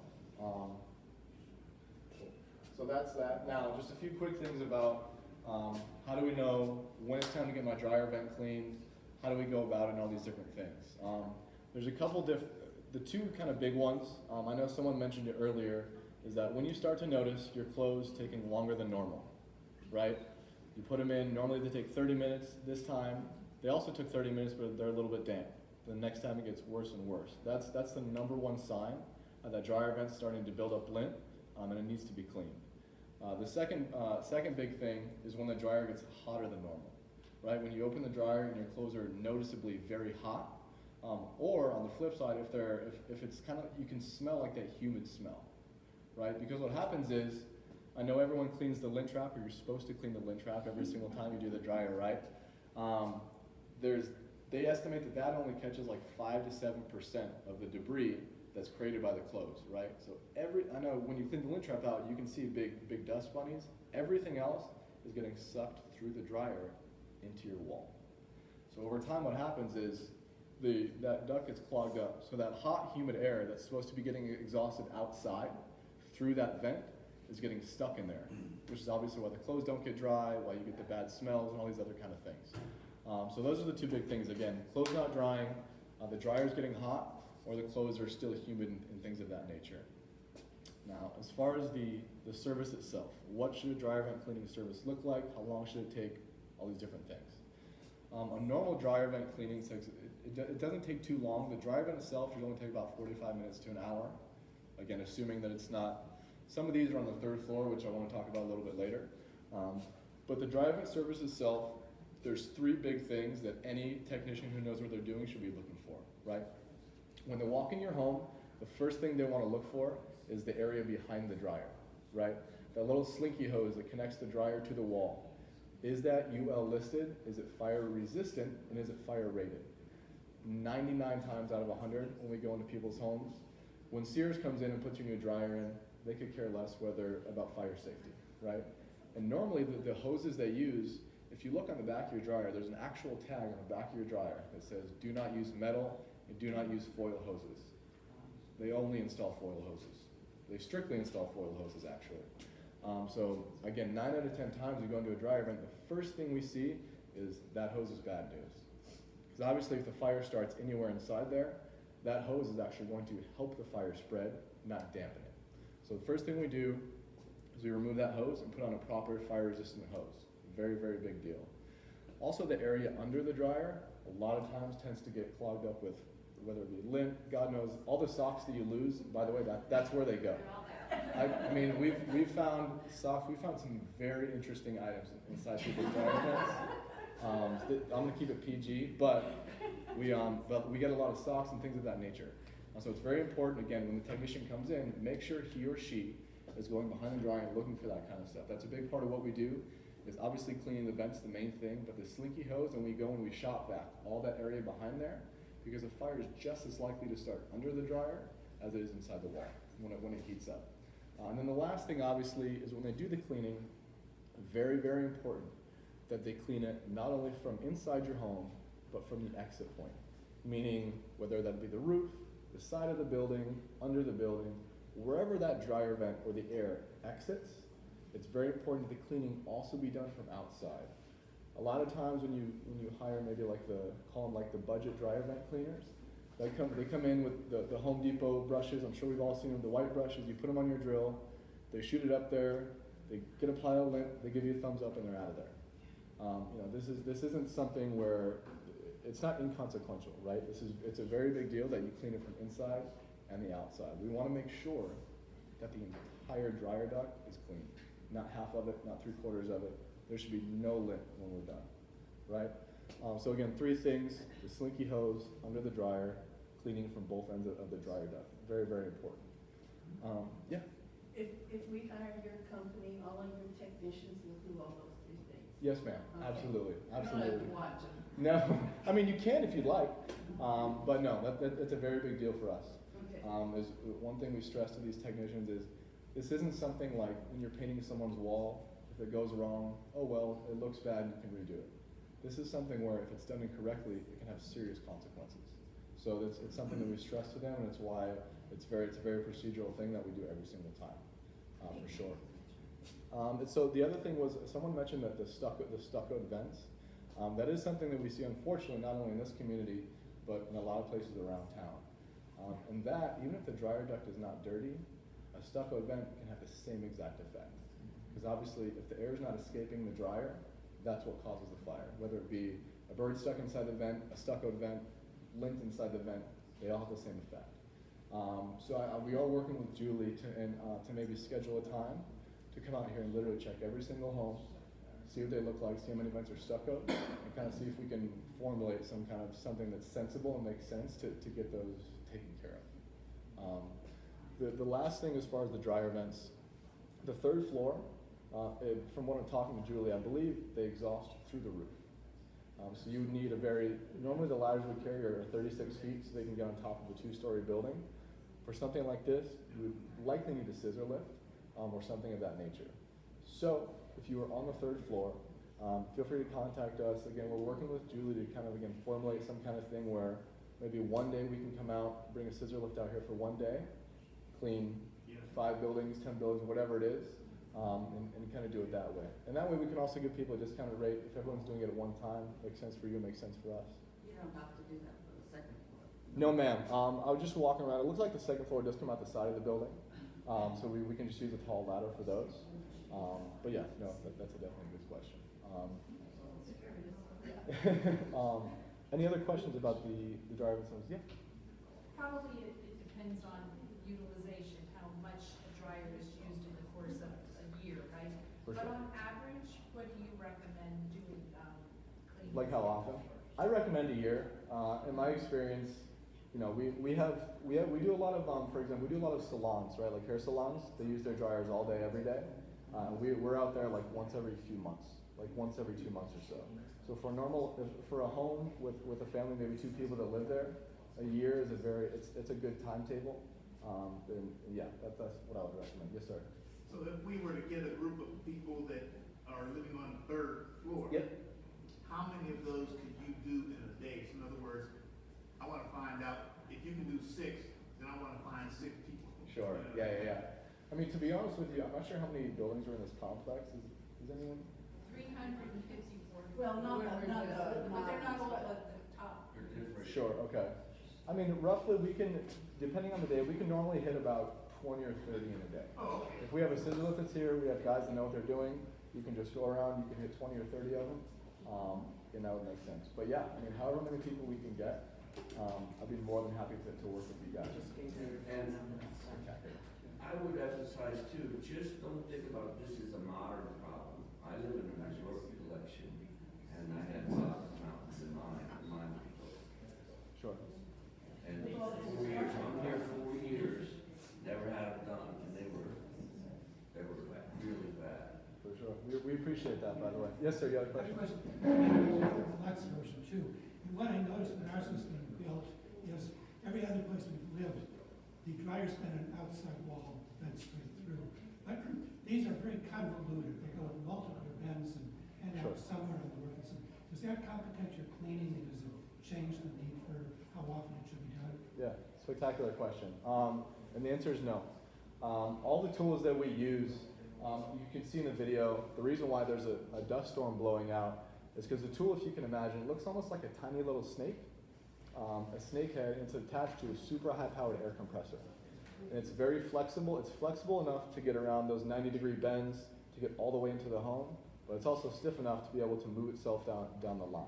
So that's that. Now, just a few quick things about how do we know when it's time to get my dryer vent cleaned, how do we go about it, and all these different things. There's a couple the two kind of big ones, I know someone mentioned it earlier, is that when you start to notice your clothes taking longer than normal, right? You put them in, normally they take 30 minutes. This time, they also took 30 minutes, but they're a little bit damp. The next time it gets worse and worse. That's the number one sign that dryer vent's starting to build up lint, and it needs to be cleaned. The second big thing is when the dryer gets hotter than normal, right? When you open the dryer and your clothes are noticeably very hot, or on the flip side, if it's kind of, you can smell like that humid smell, right? Because what happens is, I know everyone cleans the lint trap, or you're supposed to clean the lint trap every single time you do the dryer, right? They estimate that only catches like 5 to 7% of the debris that's created by the clothes, right? So I know when you clean the lint trap out, you can see big dust bunnies. Everything else is getting sucked through the dryer into your wall. So over time, what happens is that duct gets clogged up. So that hot, humid air that's supposed to be getting exhausted outside through that vent is getting stuck in there, which is obviously why the clothes don't get dry, why you get the bad smells and all these other kind of things. So those are the two big things. Again, clothes not drying, the dryer's getting hot, or the clothes are still humid and things of that nature. Now, as far as the service itself, what should a dryer vent cleaning service look like? How long should it take? All these different things. A normal dryer vent cleaning takes, it doesn't take too long. The dryer vent itself should only take about 45 minutes to an hour. Again, assuming that it's not, some of these are on the 3rd floor, which I want to talk about a little bit later. But the dryer vent service itself, there's 3 big things that any technician who knows what they're doing should be looking for, right? When they walk in your home, the first thing they want to look for is the area behind the dryer, right? That little slinky hose that connects the dryer to the wall. Is that UL listed? Is it fire resistant? And is it fire rated? 99 times out of 100 when we go into people's homes, when Sears comes in and puts your new dryer in, they could care less about fire safety, right? And normally the hoses they use, if you look on the back of your dryer, there's an actual tag on the back of your dryer that says, do not use metal and do not use foil hoses. They only install foil hoses. They strictly install foil hoses, actually. So again, 9 out of 10 times we go into a dryer vent, the first thing we see is that hose is bad news. Because obviously if the fire starts anywhere inside there, that hose is actually going to help the fire spread, not dampen it. So the first thing we do is we remove that hose and put on a proper fire-resistant hose. Very, very big deal. Also, the area under the dryer, a lot of times tends to get clogged up with, whether it be lint, God knows, all the socks that you lose, by the way, that's where they go. I mean, we've found socks, we found some very interesting items inside people's dryer vents. I'm gonna keep it PG, but we get a lot of socks and things of that nature. So it's very important, again, when the technician comes in, make sure he or she is going behind the dryer and looking for that kind of stuff. That's a big part of what we do, is obviously cleaning the vents, the main thing, but the slinky hose, and we go and we shop vac all that area behind there, because a fire is just as likely to start under the dryer as it is inside the wall when it heats up. And then the last thing, obviously, is when they do the cleaning, very, very important that they clean it not only from inside your home, but from the exit point. Meaning, whether that be the roof, the side of the building, under the building, wherever that dryer vent or the air exits, it's very important that the cleaning also be done from outside. A lot of times when you hire maybe like call them like the budget dryer vent cleaners, they come in with the Home Depot brushes. I'm sure we've all seen them, the white brushes. You put them on your drill, they shoot it up there, they get a pile of lint, they give you a thumbs up, and they're out of there. This isn't something where it's not inconsequential, right? It's a very big deal that you clean it from inside and the outside. We want to make sure that the entire dryer duct is clean, not half of it, not 3/4 of it. There should be no lint when we're done, right? So again, 3 things: the slinky hose under the dryer, cleaning from both ends of the dryer duct. Very, very important. Yeah. If we hire your company, all of your technicians will do all those 3 things. Yes, ma'am. Okay. Absolutely. You don't Absolutely. have to watch them. No, I mean you can if you'd like, but no, that's a very big deal for us. Okay. Is one thing we stress to these technicians is this isn't something like when you're painting someone's wall. If it goes wrong, oh well, it looks bad, you can redo it. This is something where if it's done incorrectly, it can have serious consequences. So it's something that we stress to them, and it's why it's a very procedural thing that we do every single time, for sure. And so the other thing was someone mentioned that the stuccoed vents. That is something that we see, unfortunately, not only in this community, but in a lot of places around town. And that, even if the dryer duct is not dirty, a stucco vent can have the same exact effect. Because obviously, if the air is not escaping the dryer, that's what causes the fire. Whether it be a bird stuck inside the vent, a stuccoed vent, lint inside the vent, they all have the same effect. So we are working with Julie to maybe schedule a time to come out here and literally check every single home, see what they look like, see how many vents are stucco, and kind of see if we can formulate something that's sensible and makes sense to get those taken care of. The last thing as far as the dryer vents, the 3rd floor, from what I'm talking to Julie, I believe they exhaust through the roof. So you would need normally the ladders we carry are 36 feet so they can get on top of a 2-story building. For something like this, you would likely need a scissor lift or something of that nature. So if you are on the 3rd floor, feel free to contact us. Again, we're working with Julie to formulate some kind of thing where maybe one day we can come out, bring a scissor lift out here for one day, clean 5 buildings, 10 buildings, whatever it is, and kind of do it that way. And that way we can also give people a discounted rate. If everyone's doing it at one time, makes sense for you, makes sense for us. You don't have to do that for the 2nd floor. No, ma'am. I was just walking around. It looks like the 2nd floor does come out the side of the building. So we can just use a tall ladder for those. But yeah, no, that's a definitely good question. Any other questions about the dryer themselves? Yeah. Probably it depends on utilization, how much a dryer is used in the course of a year, right? For But sure. on average, what do you recommend doing, cleaning? Like how often? I recommend a year. In my experience, we do a lot of, for example, we do a lot of salons, right? Like hair salons. They use their dryers all day, every day. We're out there like once every few months, like once every 2 months or so. So for a home with a family, maybe 2 people that live there, a year is it's a good timetable. And yeah, that's what I would recommend. Yes, sir. So if we were to get a group of people that are living on the 3rd floor, Yep. how many of those could you do in a day? So in other words, I want to find out if you can do 6, then I want to find 6 people. Sure. Yeah. I mean, to be honest with you, I'm not sure how many buildings are in this complex. Is anyone? 354. Well, not the, But they're not all at the top. They're different. Sure. Okay. I mean, roughly we can, depending on the day, we can normally hit about 20 or 30 in a day. Oh, okay. If we have a scissor lift that's here, we have guys that know what they're doing. You can just go around. You can hit 20 or 30 of them, and that would make sense. But yeah, I mean, however many people we can get, I'd be more than happy to work with you guys. And I would emphasize too, just don't think about this as a modern problem. I live in a resort collection, and I had lots of mountains in mine before. Sure. And 4 years, I'm here 4 years, never had it done, and they were like really bad. For sure. We appreciate that, by the way. Yes, sir. You have a I have question? a question. Deluxe version too. And what I noticed when ours was being built is every other place we've lived, the dryer's been an outside wall fed straight through. But these are very convoluted, they go with multiple bends and end Sure. up somewhere on the roof. And so, does that complicate your cleaning, and does it change the need for how often it should be done? Yeah, spectacular question. And the answer is no. All the tools that we use, you can see in the video, the reason why there's a dust storm blowing out is because the tool, if you can imagine, it looks almost like a tiny little snake, a snake head, and it's attached to a super high-powered air compressor. And it's very flexible. It's flexible enough to get around those 90-degree bends to get all the way into the home, but it's also stiff enough to be able to move itself down the line.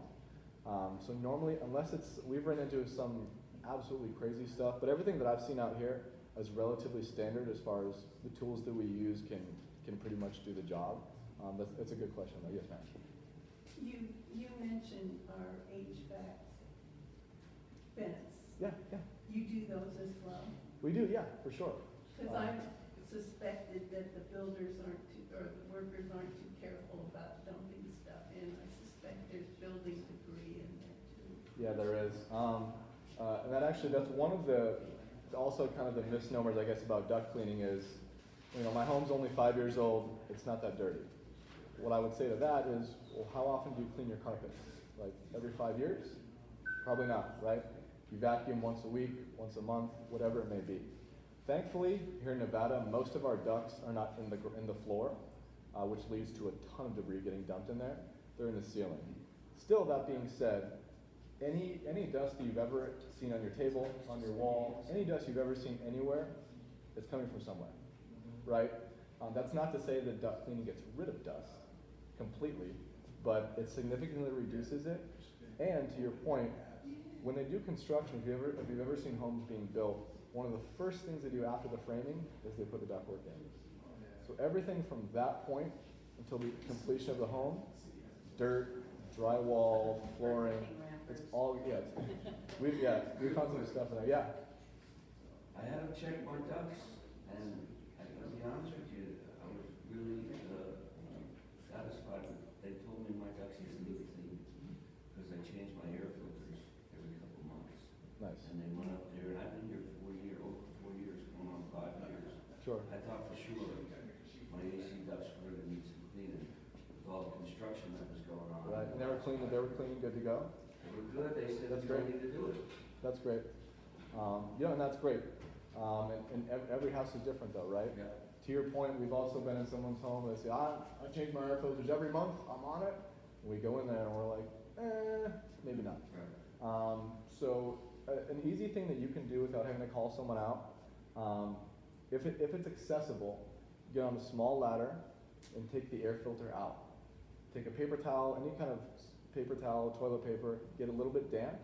So normally, unless we've run into some absolutely crazy stuff, but everything that I've seen out here is relatively standard as far as the tools that we use can pretty much do the job. That's a good question, though. Yes, ma'am. You mentioned our HVAC vents. Yeah, yeah. You do those as well? We do, yeah, for sure. Because I've suspected that the builders aren't too, or the workers aren't too careful about dumping stuff in. I suspect there's building debris in there too. Yeah, there is. And that's one of the, also kind of the misnomers, I guess, about duct cleaning is, my home's only 5 years old, it's not that dirty. What I would say to that is, well, how often do you clean your carpets? Like every 5 years? Probably not, right? You vacuum once a week, once a month, whatever it may be. Thankfully, here in Nevada, most of our ducts are not in the floor, which leads to a ton of debris getting dumped in there. They're in the ceiling. Still, that being said, any dust that you've ever seen on your table, on your wall, any dust you've ever seen anywhere, it's coming from somewhere, right? That's not to say that duct cleaning gets rid of dust completely, but it significantly reduces it. And to your point, when they do construction, if you've ever seen homes being built, one of the first things they do after the framing is they put the ductwork in. So everything from that point until the completion of the home, dirt, drywall, flooring, it's all, we found some stuff in there, yeah. I haven't checked my ducts, and I gotta be honest with you, I was really satisfied with, they told me my ducts just need clean, because I change my air filters every couple months. Nice. And they went up there, and I've been here over 4 years, going on 5 years. Sure. I thought for sure my AC ducts were gonna need some cleaning with all the construction that was going on. Right, and they were clean, good to go? They were good, they said That's you don't great. need to do it. That's great. And that's great. And every house is different though, right? Yeah. To your point, we've also been in someone's home, they say, I change my air filters every month, I'm on it. And we go in there and we're like, maybe not. Right. So an easy thing that you can do without having to call someone out, if it's accessible, get on a small ladder and take the air filter out. Take a paper towel, any kind of paper towel, toilet paper, get a little bit damp,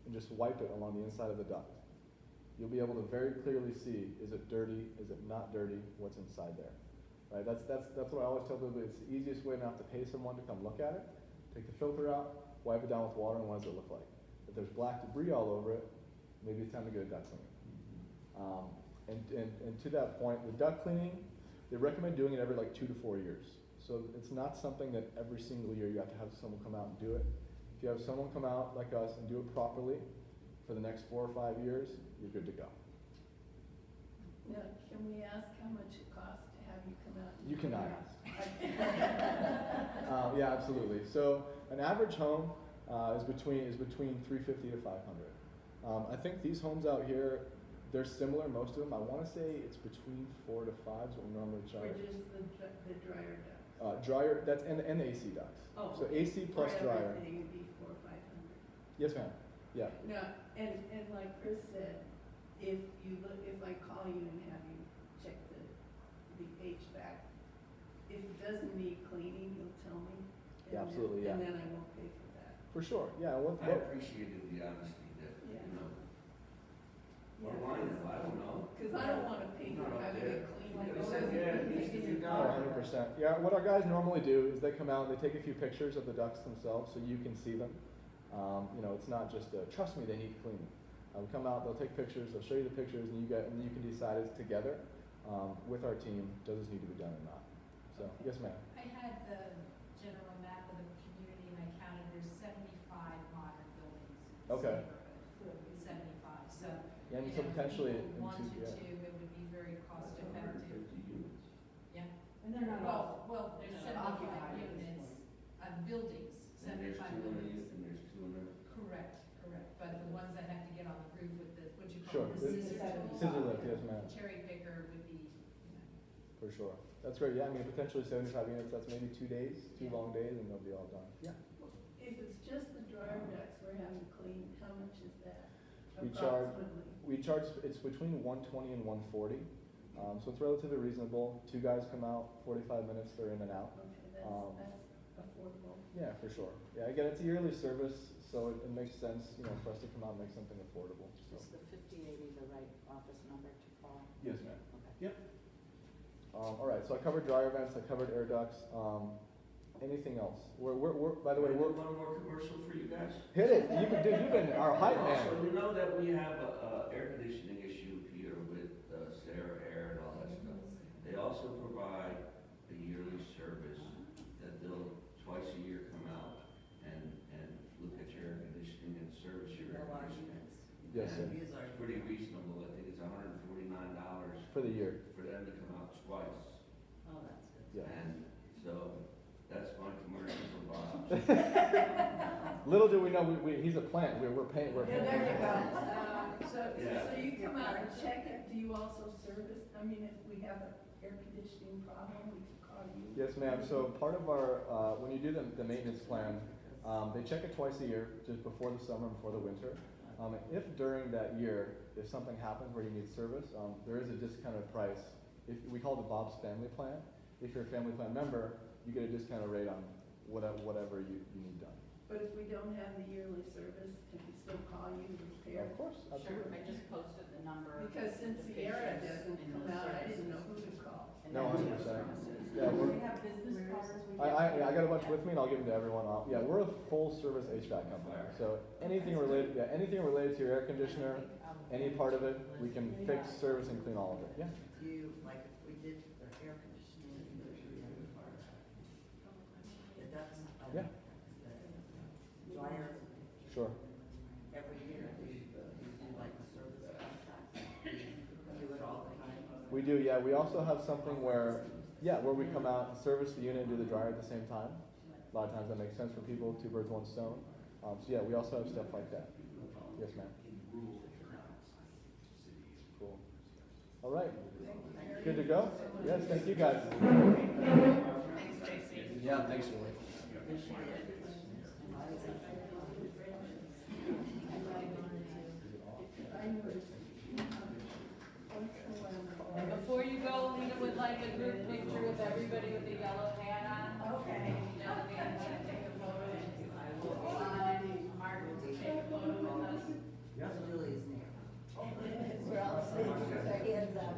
and just wipe it along the inside of the duct. You'll be able to very clearly see, is it dirty, is it not dirty, what's inside there. Right? That's what I always tell people, it's the easiest way not to pay someone to come look at it. Take the filter out, wipe it down with water, and what does it look like? If there's black debris all over it, maybe it's time to get a duct cleaning. And to that point, with duct cleaning, they recommend doing it every like 2 to 4 years. So it's not something that every single year you have to have someone come out and do it. If you have someone come out like us and do it properly for the next 4 or 5 years, you're good to go. Now, can we ask how much it costs to have you come out? And You do cannot it? ask. Yeah, absolutely. So an average home is between $350 to $500. I think these homes out here, they're similar, most of them. I want to say it's between 4 to 5 is what we normally For charge. just the dryer duct? Dryer, that's and AC ducts. Oh, So AC plus for dryer. everything, it'd be 400 or 500. Yes, ma'am. Yeah. Now, and like Chris said, if I call you and have you check the HVAC, if it doesn't need cleaning, you'll tell me. Yeah, absolutely, yeah. And then I won't pay for that. For sure. Yeah. I appreciated the honesty that, What do I know? I don't know. Because I don't want to pay for having it cleaned. They said, yeah, it needs to be done. 100%. Yeah, what our guys normally do is they come out and they take a few pictures of the ducts themselves so you can see them. It's not just trust me, they need cleaning. They'll come out, they'll take pictures, they'll show you the pictures, and you can decide it together with our team, does this need to be done or not? So, yes ma'am. I had the general map of the community and I counted there's 75 modern buildings in this Okay. neighborhood. 75, so. Yeah, and so if potentially people into- wanted yeah. to, it would be very cost effective. 150 units. Yeah. they're not all. Well, there's Occupied. 75 units of buildings, And there's 75 200 buildings. and there's 200. Correct, but the ones that have to get on the roof with the, what you Sure. call the scissor tool. Scissor lift, yes, ma'am. Cherry picker would be, For sure. That's great. Yeah, I mean, potentially 75 units, that's maybe 2 days, 2 long days, and they'll be all done. Yeah. If it's just the dryer decks we're having cleaned, how much is that? We charge- Approximately. We charge, it's between 120 and 140. So it's relatively reasonable. 2 guys come out, 45 minutes, they're in and out. Okay, Um, that's affordable. Yeah, for sure. Yeah, again, it's a yearly service, so it makes sense, you know, for us to come out and make something affordable, so. Is the 5080 the right office number to call? Yes, ma'am. Okay. All right, so I covered dryer vents, I covered air ducts. Anything else? By the way, Can I we're, do one more commercial for you guys? hit it. Dude, you've been our hype Also, man. you know that we have a air conditioning issue here with Sarah Air and all that stuff. They also provide a yearly service that they'll twice a year come out and look at your air conditioning and service your air No conditioning. arguments. Yes, sir. Use our. It's pretty reasonable. I think it's $149 For the year. for them to come out twice. Oh, that's good. Yeah. And so that's my commercial for Bob. Little do we know, he's a plant. We're paying. Yeah, there you go. Yeah. So you come out and check it, do you also service, I mean, if we have an air conditioning problem, we can call you? Yes, ma'am. So part of our, when you do the maintenance plan, they check it twice a year, just before the summer and before the winter. And if during that year, if something happens where you need service, there is a discounted price. If we call it the Bob's Family Plan. If you're a family plan member, you get a discounted rate on whatever you need done. But if we don't have the yearly service, can we still call you to repair? Of course, Sure, absolutely. I just posted the number. Because since of the Sierra pictures doesn't in come the out, I services. didn't know who to call. And No, then 100%. services. Yeah, We we're, have business cards. we I got a bunch with me and I'll give them to everyone. Yeah, we're a full service HVAC company. So anything related to your air conditioner, any part of it, we can fix, service, and clean all of it. Yeah. Do you, like, if we did the air conditioning, the ducts, Yeah. the dryer, Sure. every year, do you do like a service contract? Do it all the time? We do, yeah. We also have something where we come out and service the unit and do the dryer at the same time. A lot of times that makes sense for people, 2 birds, 1 stone. So yeah, we also have stuff like that. Yes, ma'am. Cool. All right. Good to go? Yes, thank you guys. Thanks, Tracy. Yeah, thanks, Julie. And before you go, Lena would like a group picture with everybody with the yellow hat on. Okay. Gentlemen, want to take a photo and I will sign Martin to take a photo with us. That's Julie's name. We're all saying, hands up.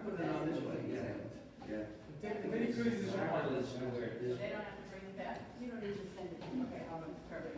Put it on this way, yeah. Many cruises are Part of this is where it is. They don't have to bring it back. You don't need to send it. Okay, perfect, perfect.